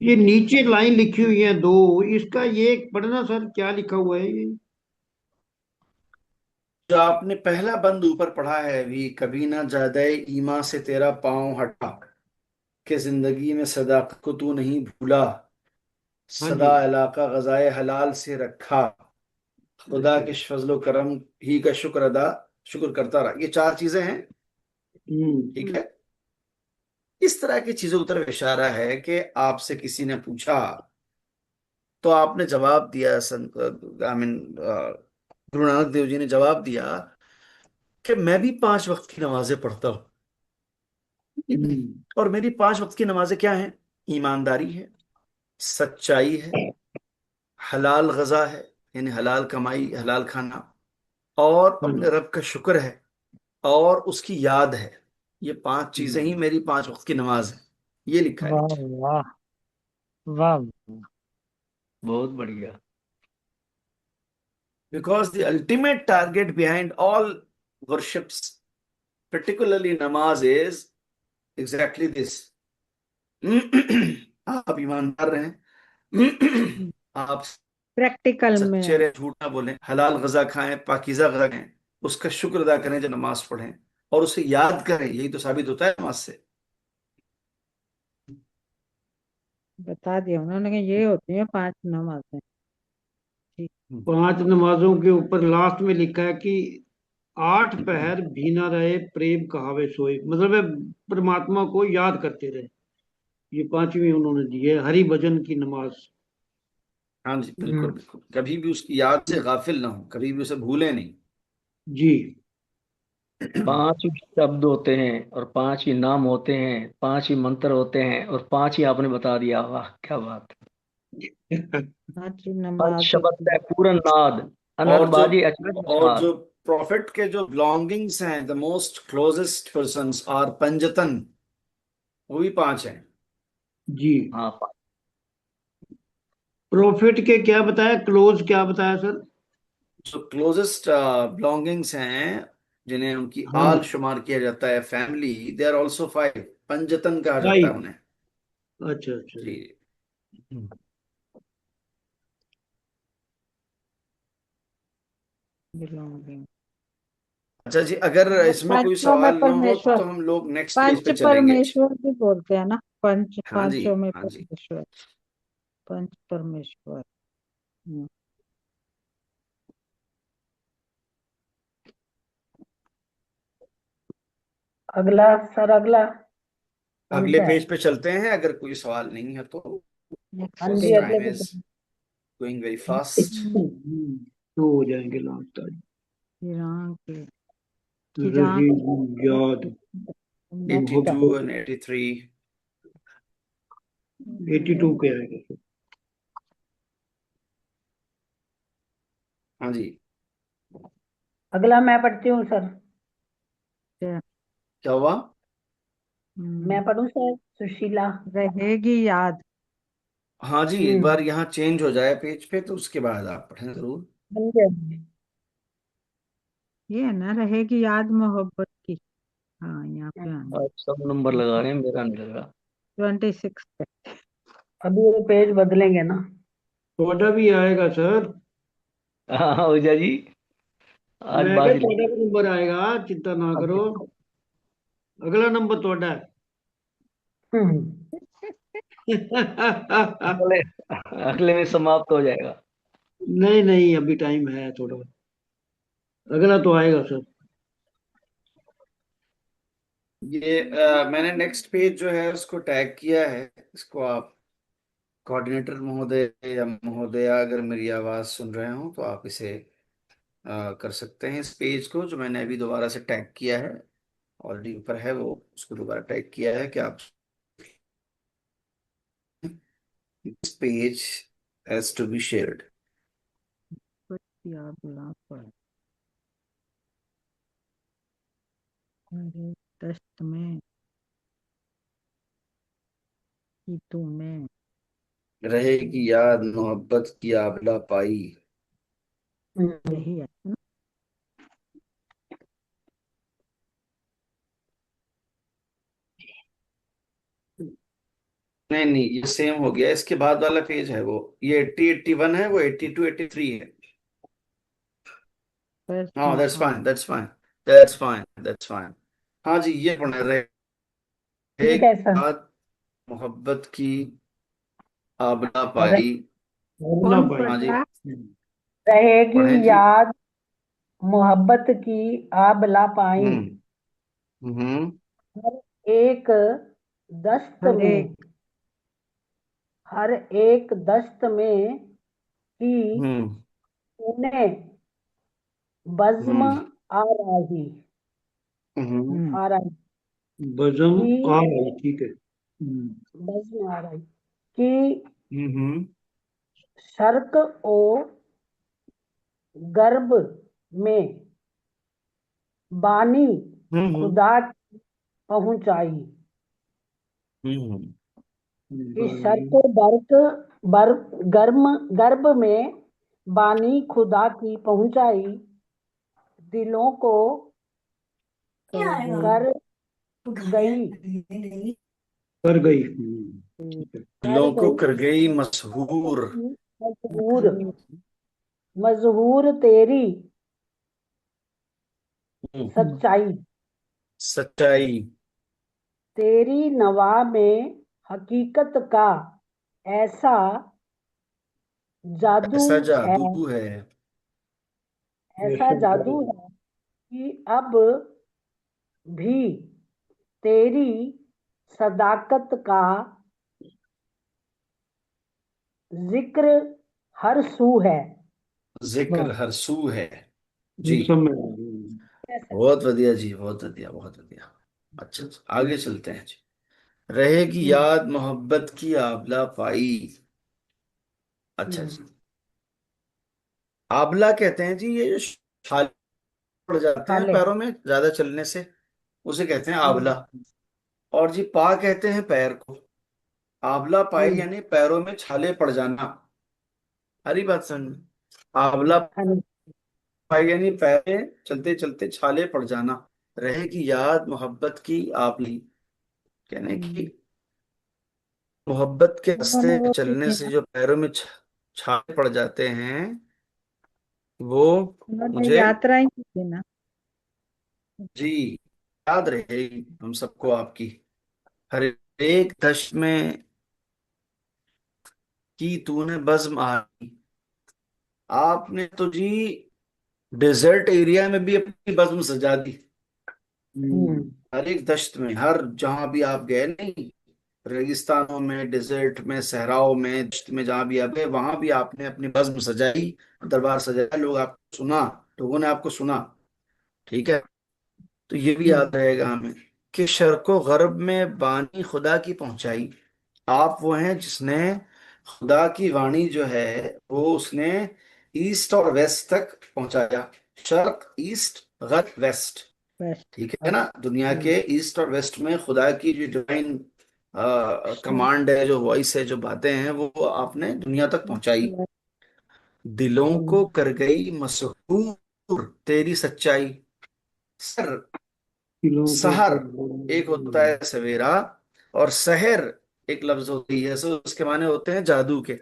ये नीचे लाइन लिखी हुई है दो, इसका ये पढ़ना सर, क्या लिखा हुआ है ये? जो आपने पहला बंद ऊपर पढ़ा है अभी, कभी ना ज्यादा ईमा से तेरा पांव हटा, कि जिंदगी में सदाकत को तू नहीं भूला, हाँ सदा जी। इलाका गजाए हलाल से रखा, खुदा अच्छा। के फजलो करम ही का शुक्र करता रहा। ये चार चीजें हैं। ठीक है। इस तरह की चीजों की तरफ इशारा है कि आपसे किसी ने पूछा तो आपने जवाब दिया। संत आई मीन गुरु नानक देव जी ने जवाब दिया कि मैं भी 5 वक्त की नमाजें पढ़ता हूँ, और मेरी 5 वक्त की नमाजें क्या हैं? ईमानदारी है, सच्चाई है, हलाल गजा है, यानी हलाल कमाई, हलाल खाना, और हाँ अपने जी। रब का शुक्र है, और उसकी याद है। ये 5 चीजें ही हम्म। मेरी 5 वक्त की नमाज है। ये लिखा है वाह नीचे। वाह वाह। बहुत बढ़िया। Because the ultimate target behind all worships, particularly namaz, is exactly this. आप ईमानदार रहें, आप प्रैक्टिकल सच्चे में। रहे, झूठ ना बोलें, हलाल गजा खाएं, पाकीज़ा गजा खाएं, उसका शुक्र अदा करें जब नमाज पढ़ें, और उसे याद करें। यही तो साबित होता है नमाज से। बता दिया उन्होंने कि ये होती है 5 नमाजें। जी। 5 नमाजों के ऊपर लास्ट में लिखा है कि 8 पहर भी ना रहे प्रेम कहावे सोए, मतलब है परमात्मा को याद करते रहे। ये 5वीं उन्होंने दी है, हरि भजन की नमाज। हाँ जी, बिल्कुल बिल्कुल, कभी भी उसकी याद से गाफिल ना हो, कभी भी उसे भूले नहीं। जी। 5 ही शब्द होते हैं और 5 ही नाम होते हैं, 5 ही मंत्र होते हैं और 5 ही आपने बता दिया। वाह क्या बात। पांच पंच नमाज शब्द है पूरन नाद, अनहद और जो बाजी अचरज और निषाद। जो प्रॉफिट के जो बिलोंगिंग्स हैं, the most closest persons are Panjtan, वो भी 5 हैं। जी। हाँ प्रॉफिट के क्या बताया, क्लोज क्या बताया सर? जो क्लोजेस्ट बिलोंगिंग्स हैं, जिन्हें उनकी हाँ, आल शुमार किया जाता है, family, they are also 5, Panjtan कहा जाता है 5। उन्हें। अच्छा अच्छा। जी। हम्म। बिलोंगिंग। अच्छा जी, अगर इसमें कोई पांचों में सवाल ना हो परमेश्वर, तो हम लोग नेक्स्ट पेज पंच पे चलेंगे। परमेश्वर भी बोलते हैं ना, पंच, हाँ जी, पांचों में हाँ जी। परमेश्वर, पंच परमेश्वर। अगला सर, अगला कौन अगले सा है? पेज पे चलते हैं, अगर कोई सवाल नहीं है तो, हाँ बिकॉज जी, अगले टाइम पे इज गोइंग वेरी फास्ट। तो हो जाएंगे लास्ट तक। किरान की, रहे किरान याद। Next 82 and 83। 82 पे आएगा सर। हाँ जी, अगला मैं पढ़ती हूँ सर। क्या हुआ? मैं पढ़ूँ सर? सुशीला। रहेगी याद। हाँ जी, एक बार यहाँ चेंज हो जाए पेज पे तो उसके बाद आप पढ़ें जरूर। हाँ जी। ये है ना, रहेगी याद मोहब्बत की। हाँ, यहाँ पे आना। आप सब नंबर लगा रहे हैं, मेरा नहीं लगा। 26 पे। अभी वो पेज बदलेंगे ना। थोड़ा भी आएगा सर। हाँ ओझा जी, आज मैं क्या, बाजी थोड़ा लगी। भी नंबर आएगा, चिंता ना करो। अगला नंबर थोड़ा है। हम्म। अगले अगले में समाप्त हो जाएगा। नहीं नहीं, अभी टाइम है थोड़ा। अगला तो आएगा सर। ये मैंने नेक्स्ट पेज जो है उसको टैग किया है। इसको आप कोऑर्डिनेटर महोदय या महोदया, अगर मेरी आवाज सुन रहे हो तो आप इसे कर सकते हैं, इस पेज को जो मैंने अभी दोबारा से टैग किया है, ऑलरेडी ऊपर है वो, उसको दोबारा टैग किया है कि आप, this page has to be shared. कुछ याद ला पड़ा। अरे दस्त में, कीतों में। रहेगी याद मोहब्बत की आबला पाई। यही है ना? नहीं नहीं, ये सेम हो गया, इसके बाद वाला पेज है वो, ये 80 81 है, वो 82 83 है। बस हाँ, दैट्स हाँ। Fine, that's fine, that's fine, that's fine. हाँ जी, ये पढ़ रहे ठीक एक है सर। बात मोहब्बत की आबला रह- पाई। अगला कौन भाई। पढ़ हाँ जी, रहा? पढ़ें रहेगी जी। याद मोहब्बत की आबला पाई, हम्म। हम्म। हर एक दस्त हर में, एक। हर एक दस्त में ही हम्म। उन्हें बज्म हम्म। आ रही, हम्म। हम्म। आ रही बजम कि आ रही, ठीक है। बज्म आ रही कि हम्म। शर्क ओ गर्भ में बानी हम्म। खुदा की पहुंचाई, हम्म। कि शर्क बर्क गर्म गर्भ में बानी खुदा की पहुंचाई, दिलों को कर गई, कर गई। कर दिलों को गई कर गई मशहूर। मजहूर, मजहूर तेरी हम्म। सच्चाई, सच्चाई। तेरी नवा में हकीकत का ऐसा जादू ऐसा है, जादू है ऐसा जादू है कि अब भी तेरी सदाकत का जिक्र हर सू है। जिक्र हरसू है जी। सब में आ गया। बहुत बढ़िया जी, बहुत बढ़िया, बहुत बढ़िया। अच्छा अच्छा, आगे चलते हैं जी। रहेगी याद मोहब्बत की आबला पाई। अच्छा जी। आबला कहते हैं जी ये जो छाले पड़ जाते हैं छाले। पैरों में ज्यादा चलने से, उसे कहते हैं आबला। और जी पा कहते हैं पैर को। आबला पाई यानी पैरों में छाले पड़ जाना। हरी बात समझ में? आबला पाई यानी पैर में चलते चलते छाले पड़ जाना। रहेगी याद मोहब्बत की आबली, कहने की मोहब्बत के उन्होंने रास्ते वो भी चलने थी से ना, जो पैरों में छाले पड़ जाते हैं वो उन्होंने मुझे यात्राएं की थी ना। जी याद रहेगी हम सबको आपकी। हर एक दश्त में की तूने बज़्म आई। आपने तो जी डेजर्ट एरिया में भी अपनी बज़्म सजा दी। हर एक दश्त में, हर जहां भी आप गए नहीं, रेगिस्तानों में, डेजर्ट में, सहराओं में, दश्त में, जहां भी आप गए वहां भी आपने अपनी बज़्म सजाई, दरबार सजाया, लोग आपको सुना, लोगों ने आपको सुना। ठीक है, तो ये भी याद रहेगा हमें कि शर्को गरब में बानी खुदा की पहुंचाई। आप वो हैं जिसने खुदा की वाणी जो है वो उसने ईस्ट और वेस्ट तक पहुंचाया। शर्क, ईस्ट, गर्ब, वेस्ट। बस। ठीक है ना, दुनिया के ईस्ट और वेस्ट में खुदा की जो डिवाइन कमांड है, जो वॉइस है, जो बातें हैं, वो आपने दुनिया तक पहुंचाई। दिलों को कर गई मसहूर तेरी सच्चाई। सर, किलों को सहर एक होता कर है सवेरा, और सहर एक लफ्ज होती है, सो उसके माने होते हैं जादू के।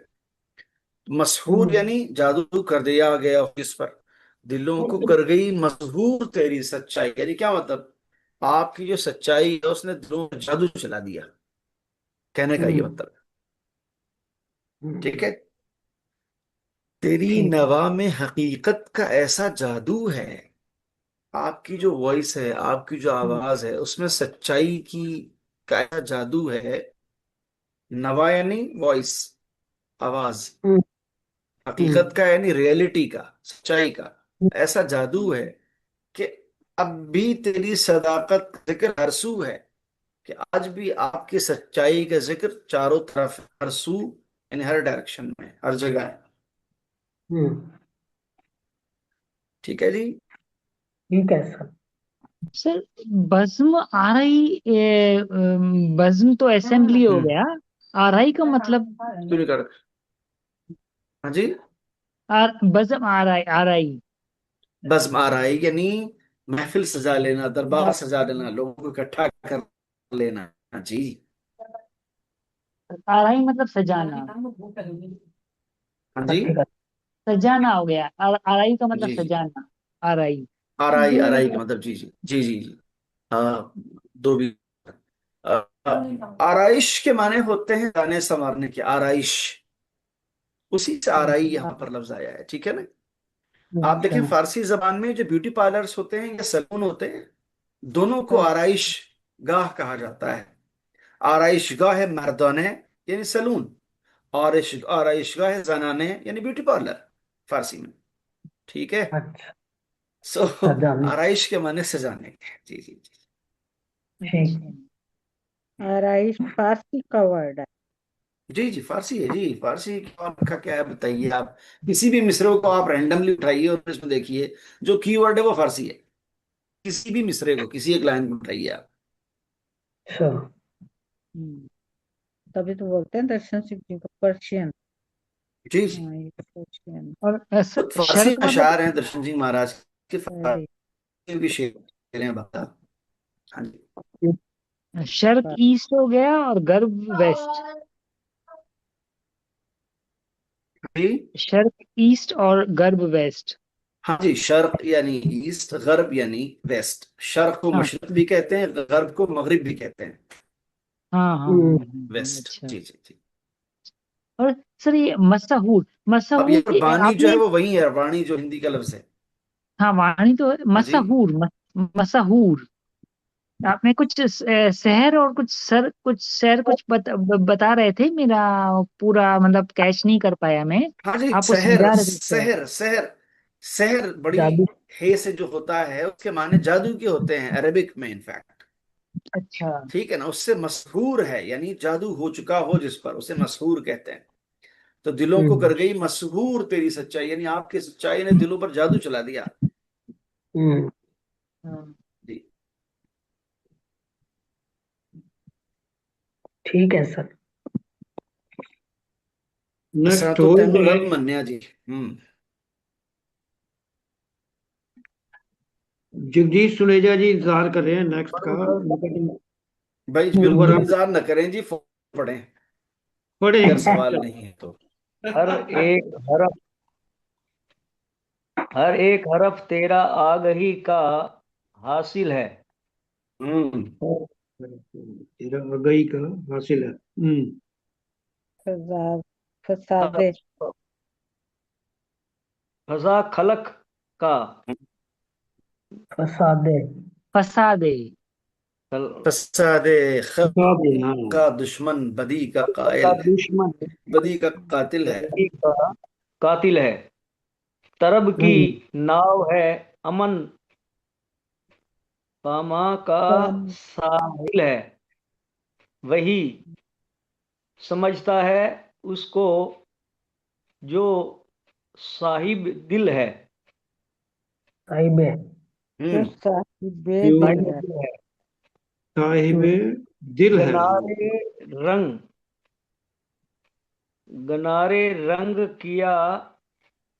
मशहूर यानी जादू कर दिया गया हो जिस पर। दिलों को कर गई मशहूर तेरी सच्चाई, यानी क्या मतलब, आपकी जो सच्चाई है उसने दिलों में जादू चला दिया, कहने का ये मतलब। ठीक है, तेरी नवा में हकीकत का ऐसा जादू है। आपकी जो वॉइस है, आपकी जो आवाज है, उसमें सच्चाई की का ऐसा जादू है। नवा यानी वॉइस, आवाज। हकीकत का यानी रियलिटी का, सच्चाई का ऐसा जादू है कि अब भी तेरी सदाकत का जिक्र हरसू है, कि आज भी आपकी सच्चाई का जिक्र चारों तरफ, हरसू यानी हर डायरेक्शन में, हर जगह है। ठीक है जी। ठीक है सर। सर बज्म आरई, बज्म तो असेंबली हो गया, आरई का मतलब? क्यों नहीं कर, हाँ जी। बज्म आरई, आरई बस महाराज यानी महफिल सजा लेना, दरबार सजा लेना, लोगों को इकट्ठा कर लेना। हाँ जी। आरई मतलब सजाना, हाँ जी। सजाना हो गया। आरई का मतलब जी जी। सजाना, आरई। आराई, जी आराई का मतलब मतलब, जी जी जी जी जी। दो भी। आराइश के माने होते हैं गाने संवारने के, आराइश, उसी से आराई यहाँ पर लफ्ज आया है। ठीक है ना। आप देखें फारसी जबान में जो ब्यूटी पार्लर्स होते हैं या सैलून होते हैं, दोनों को आराइश गाह कहा जाता है। आराइश गाह है मर्दाने यानी सैलून, और आराइश गाह है जनाने यानी ब्यूटी पार्लर, फारसी में। ठीक है, अच्छा, सो सजाने। आराइश के माने सजाने के। जी जी जी। ठीक। आराइश फारसी का वर्ड है। जी जी फारसी है जी, फारसी का क्या है बताइए आप। किसी भी मिसरे को आप रैंडमली उठाइए और इसमें देखिए, जो कीवर्ड है वो फारसी है। किसी भी मिसरे को, किसी एक लाइन को उठाइए आप। अच्छा। हम्म, तभी तो बोलते हैं दर्शन सिंह जी को पर्शियन। जी जी। हाँ, ये पर्शियन। और खुद फारसी शर्क मतलब? अशार हैं दर्शन सिंह महाराज के, अरे, फारसी भी शेर हैं बाबा। हाँ जी। शर्क ईस्ट हो गया और गर्भ वेस्ट। जी शर्क ईस्ट और गर्भ वेस्ट। हाँ जी, शर्क यानी ईस्ट, गर्ब यानी वेस्ट। शर्क को हाँ मशरिक भी कहते हैं, गर्ब को मगरिब भी कहते हैं। हाँ हाँ हाँ, हाँ, वेस्ट, अच्छा। जी जी जी। और सर ये मशहूर, अब मशहूर यार की वाणी जो आपने, है वो वही है, वाणी जो हिंदी का लफ्ज है। हाँ वाणी तो है, हाँ जी। मशहूर मशहूर। आपने कुछ शहर और कुछ सर कुछ शहर कुछ बता रहे थे, मेरा पूरा मतलब कैच नहीं कर पाया मैं। हाँ जी, आप वो शहर समझा रहे थे शहर। शहर शहर शहर बड़ी जादू। हे से जो होता है उसके माने जादू के होते हैं, अरेबिक में इनफैक्ट। अच्छा। ठीक है ना, उससे मशहूर है यानी जादू हो चुका हो जिस पर, उसे मशहूर कहते हैं। तो दिलों को कर हम्म। गई मशहूर तेरी सच्चाई, यानी आपकी सच्चाई ने दिलों पर जादू चला दिया। हम्म। हाँ। जी। ठीक है सर। असा नेक्स्ट तो हो तेनू जाए। रब मन्या जी। हम्म। जगदीश सुनेजा जी इंतजार कर रहे हैं नेक्स्ट का। भाई बिल्कुल दोबारा इंतजार न करें जी, पढ़ें पढ़े। अगर सवाल नहीं है तो। हर एक हरफ हर एक हरफ तेरा आगही का हासिल है। हम्म। तेरा गई का हासिल है। फसाद, फसादे, फजा खलक का फसादे। फसादे। खल- फसादे बता देना। का दुश्मन, बदी का का कायल है, दुश्मन बदी का कातिल है। बदी का कातिल है। तरब की हम्म, नाव है अमन, पामा का पान, साहिल है। वही समझता है उसको जो साहिब दिल है। साहिबे। जो हम्म। साहिबे जो दिल साहिब है। दिल है। साहिब दिल है। गनारे रंग गनारे रंग किया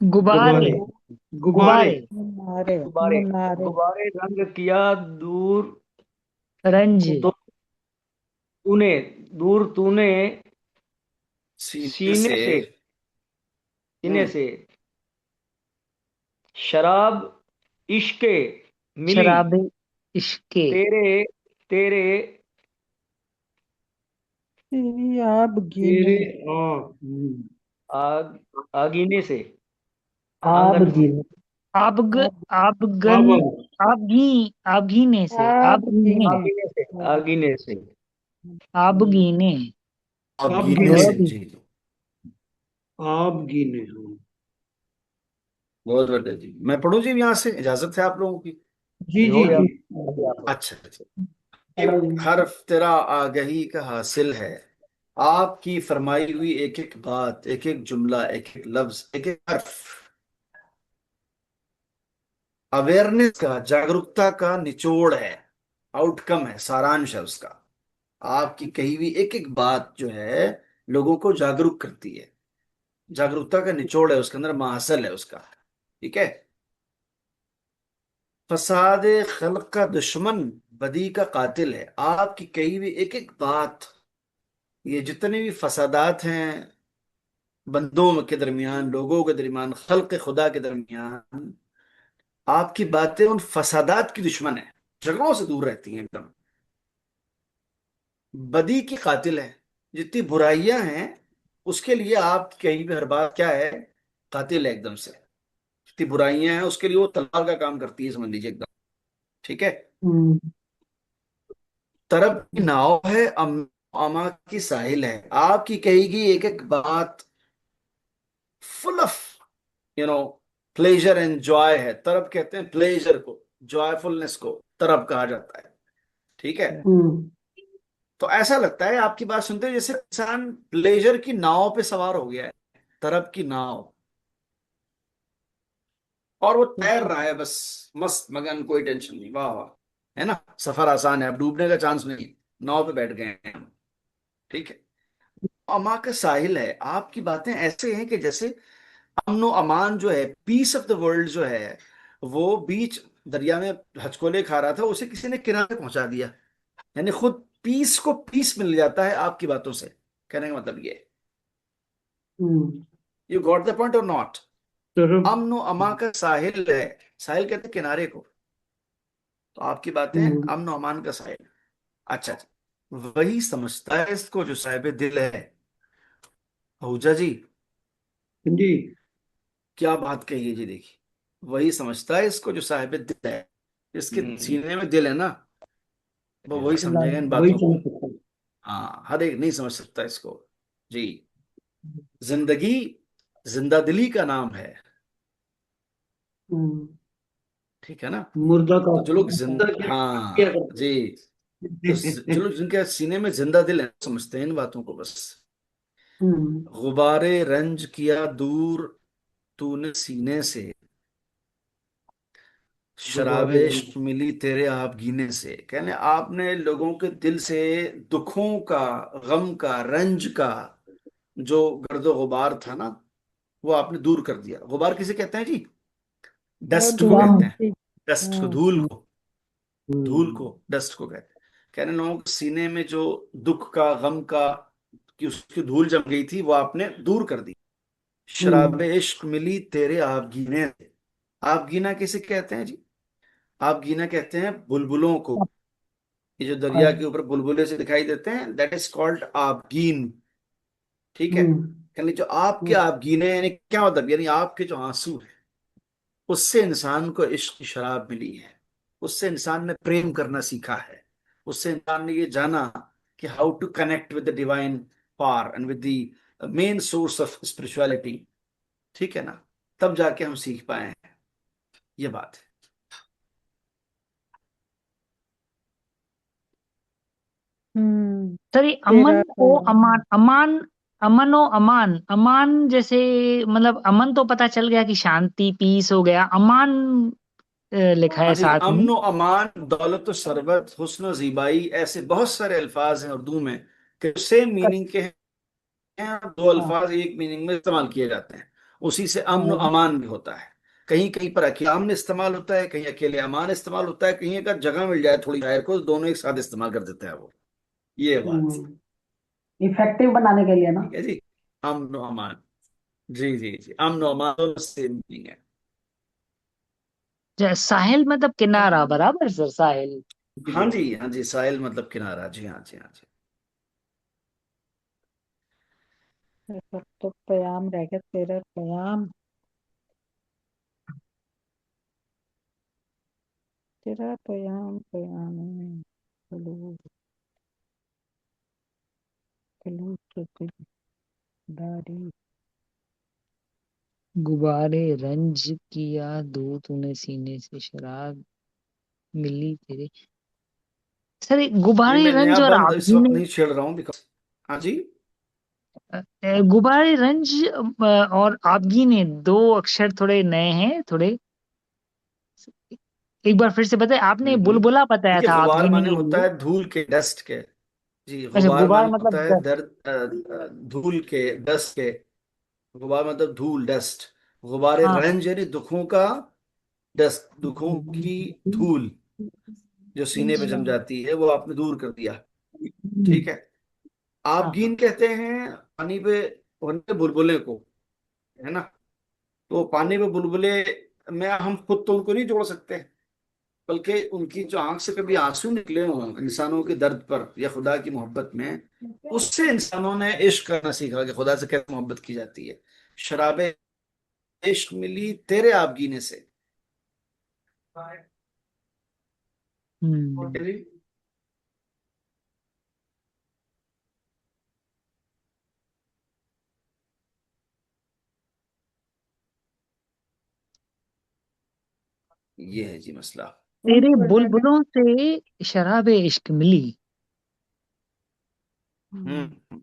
गुब्बारे। गुब्बारे। गुब्बारे। गुब्बारे। मुनारे, गुब्बारे मुनारे, गुब्बारे रंग किया दूर रंज। तो तूने दूर तूने सीने सीने से। से सीने हम्म। से शराब इश्के मिली शराबे इश्के। तेरे तेरे तेरी आप गिने, तेरे आ आग आगीने से आब आंगन से गिन। आबग, आप, आबगन, अब आबगीने से, आप आबगीने, गिने, आगीने से आगीने से आबगीने। अब अब गिने गिने। से जी। आप गिने। बहुत बढ़िया जी, मैं पढ़ूं जी यहाँ से, इजाजत है आप लोगों की? जी हो जी गया। जी। अच्छा अच्छा। एक हर्फ तेरा आगही का हासिल है, आपकी फरमाई हुई एक एक बात, एक एक जुमला, एक एक लफ्ज, एक एक हर्फ अवेयरनेस का, जागरूकता का निचोड़ है, आउटकम है, सारांश है उसका। आपकी कही हुई एक एक बात जो है लोगों को जागरूक करती है, जागरूकता का निचोड़ है, उसके अंदर माहसल है उसका। ठीक है। फसाद खल्क का दुश्मन, बदी का कातिल है। आपकी कही हुई एक एक बात, ये जितने भी फसादात हैं बंदों के दरमियान, लोगों के दरमियान, खल्क खुदा के दरमियान, आपकी बातें उन फसादात की दुश्मन है, झगड़ों से दूर रहती हैं एकदम। बदी की कातिल है, जितनी बुराइयां हैं उसके लिए आप कहीं भी हर बात क्या है, कातिल है एकदम से। जितनी बुराइयां हैं उसके लिए वो तलवार का काम करती है, समझ लीजिए एकदम। ठीक है। हम्म। तरब की नाव है, अमा की साहिल है। आपकी कहेगी एक एक बात full of you know pleasure and Joy है। तरब कहते हैं प्लेजर को, जॉयफुलनेस को तरब कहा जाता है। ठीक है। हम्म। तो ऐसा लगता है आपकी बात सुनते हुए जैसे इंसान प्लेजर की नाव पे सवार हो गया है, तरब की नाव, और वो तैर रहा है बस, मस्त मगन, कोई टेंशन नहीं, वाह वाह, है ना, सफर आसान है, अब डूबने का चांस नहीं, नाव पे बैठ गए हैं। ठीक है। अमा का साहिल है, आपकी बातें ऐसे हैं कि जैसे अमनो अमान जो है, पीस ऑफ द वर्ल्ड जो है, वो बीच दरिया में हचकोले खा रहा था, उसे किसी ने किनारे पहुंचा दिया। यानी खुद पीस को पीस मिल जाता है आपकी बातों से, कहने का मतलब ये। हम्म। यू गॉट द पॉइंट और नॉट? तरफ। अमनो अमा का साहिल है, साहिल कहते हैं किनारे को, तो आपकी बातें हम्म। अमनो अमान का साहिल। अच्छा अच्छा, वही समझता है इसको जो साहिब दिल है। आहूजा जी, जी। क्या बात कही है जी, देखिए वही समझता है इसको जो साहिब दिल है, इसके सीने में दिल है ना, वो वही समझेगा इन वही बातों को। समझ सकता है। हाँ, हर एक नहीं समझ सकता इसको जी। जिंदगी जिंदा दिली का नाम है, हम्म, ठीक है ना। मुर्दा का तो जो लोग मुर्दा क्या हाँ करते जी, तो जो लोग जिनके सीने में जिंदा दिल है समझते हैं इन बातों को बस। हम्म, गुबारे रंज किया दूर तूने सीने से, गुब्बारे शराबे रंग। इश्क मिली तेरे आपगीने से। कहने आपने लोगों के दिल से दुखों का, गम का, रंज का जो गर्दो गुबार था ना, वो आपने दूर कर दिया। गुबार किसे कहते हैं जी? वो डस्ट को धूल कहते गम। हैं। मिट्टी। डस्ट को, हाँ। धूल को, धूल हम्म, को डस्ट को कहते हैं। कहने लोगों के सीने में जो दुख का, गम का, कि उसकी धूल जम गई थी, वो आपने दूर कर दी। हम्म, शराबे इश्क मिली तेरे आपगीने से। आपगीना किसे कहते हैं जी? आपगीना कहते हैं बुलबुलों को। ये जो दरिया के ऊपर बुलबुले से दिखाई देते हैं, दैट इज कॉल्ड आपगीन, ठीक है। हम्म, कहने जो आपके आपगीने, यानी क्या मतलब, यानी आपके जो आंसू है, उससे इंसान को इश्क की शराब मिली है। उससे इंसान ने प्रेम करना सीखा है। उससे इंसान ने ये जाना कि how to connect with the divine power and with the main source of spirituality, ठीक है ना। तब जाके हम सीख पाए हैं, ये बात है। सर ये तेरा अमन तो ओ अमान, अमान, अमन ओ अमान, अमान जैसे मतलब अमन तो पता चल गया कि शांति पीस हो गया, अमान लिखा हाँ है जी, साथ में। अमन अमान, दौलत सरबत, हुस्न ज़ीबाई, ऐसे बहुत सारे अल्फाज हैं उर्दू में कि सेम मीनिंग के हैं, और दो हाँ। अल्फाज एक मीनिंग में इस्तेमाल किए जाते हैं। उसी से अमन हाँ। अमान भी होता है। कहीं कहीं पर अकेला अमन इस्तेमाल होता है, कहीं अकेले अमान इस्तेमाल होता है, कहीं अगर जगह मिल जाए थोड़ी शायर को, तो दोनों एक साथ इस्तेमाल कर देते हैं वो, ये बात। इफेक्टिव बनाने के लिए ना। ठीक है जी, अमन अमान, जी जी जी, अमन अमान दोनों सेम मीनिंग है। साहिल मतलब किनारा, बराबर सर, साहिल। जी हाँ बिल्कुल। जी, हाँ जी, साहिल मतलब किनारा, जी हाँ जी, हाँ जी। ये सब तो प्याम रह गया, तेरा प्याम, तेरा प्याम प्याम खलू खलू तो दिलदारी। गुब्बारे रंज किया दो तूने सीने से, शराब मिली तेरे। सर ये ये गुब्बारे मैं नया रंज और बंद इस वक्त आपने, नहीं छेड़ रहा हूँ, बिकॉज, हाँ जी। गुब्बारे रंज और आपगी ने दो अक्षर थोड़े नए हैं थोड़े। एक बार फिर से बताए, आपने बुलबुला बताया देखिए, था गुबार आपगीने माने के होता लिए। है धूल के, डस्ट के। जी, अच्छा, गुबार गुबार माने मतलब होता है दस। दर्द, धूल के, डस्ट के। गुबार मतलब धूल, डस्ट। गुबार हाँ हाँ। रंज यानी दुखों का, डस्ट, दुखों की धूल जो सीने पे जम जाती है, वो आपने दूर कर दिया, ठीक है। हाँ हाँ। आपगीन कहते हैं पानी पे होने बुलबुले को, है ना। तो पानी पे बुलबुले में हम खुद तो उनको नहीं जोड़ सकते, बल्कि उनकी जो आंख से कभी आंसू निकले हों इंसानों के दर्द पर या खुदा की मोहब्बत में, उससे इंसानों ने इश्क करना सीखा कि खुदा से कैसे मोहब्बत की जाती है। शराबे इश्क मिली तेरे आपगीने से। हम्म। ये है जी मसला। तेरे बुलबुलों से शराबे इश्क मिली। हम्म।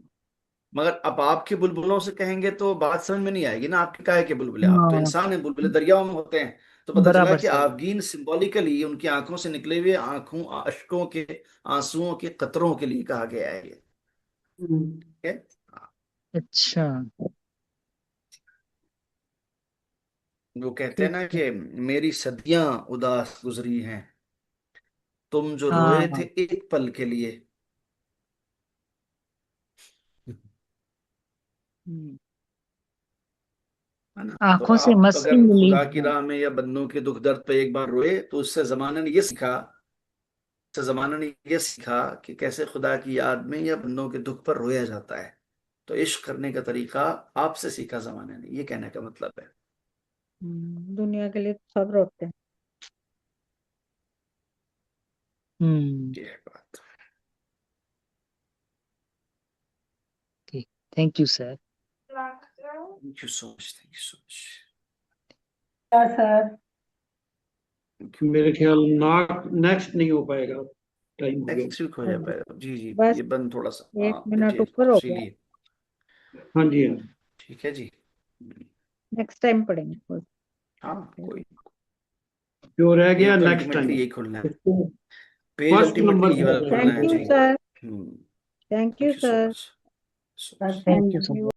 मगर अब आपके बुलबुलों से कहेंगे तो बात समझ में नहीं आएगी ना, आपके काहे के बुलबुले, आप तो हाँ, इंसान हैं, बुलबुले दरियाओं में होते हैं। तो पता चला बराबर कि सर। आपगीन सिंबॉलिकली उनकी आंखों से निकले हुए आंखों, अश्कों के, आंसुओं के कतरों के लिए कहा गया है ये, हम्म, ठीक है। हाँ, अच्छा। वो कहते हैं ठीक ना है। कि मेरी सदियां उदास गुजरी हैं, तुम जो रोए थे हाँ। एक पल के लिए, हम्म। है ना। तो आंखों से आप मस्ती अगर मिली। खुदा की राह में या बंदों के दुख दर्द पे एक बार रोए, तो उससे जमाने ने ये सीखा, उससे जमाने ने ये सीखा कि कैसे खुदा की याद में या बंदों के दुख पर रोया जाता है। तो इश्क करने का तरीका आपसे सीखा जमाने ने, ये कहने का मतलब है। दुनिया के लिए तो सब रोते हैं। ये है बात। ठीक, thank you sir. Thank you so much, thank you so much. Sir मेरे ख्याल नेक्स्ट नहीं हो पाएगा, टाइम हो गया। नेक्स्ट वीक हो जाएगा जी जी, बस ये बंद थोड़ा सा, 1 हाँ मिनट जी, ऊपर हो गया, इसीलिए। हाँ जी, हाँ जी। ठीक है जी, नेक्स्ट टाइम पढ़ेंगे। हाँ कोई, जो रह गया पेज तो नेक्स्ट अल्टीमेटली टाइम, यही खोलना है, उसको पेज फर्स्ट अल्टीमेटली नंबर यही वाला पर खोलना थैंक है यू जी। Sir, hmm, thank thank you you so sir. Much. Thank thank you you. So much.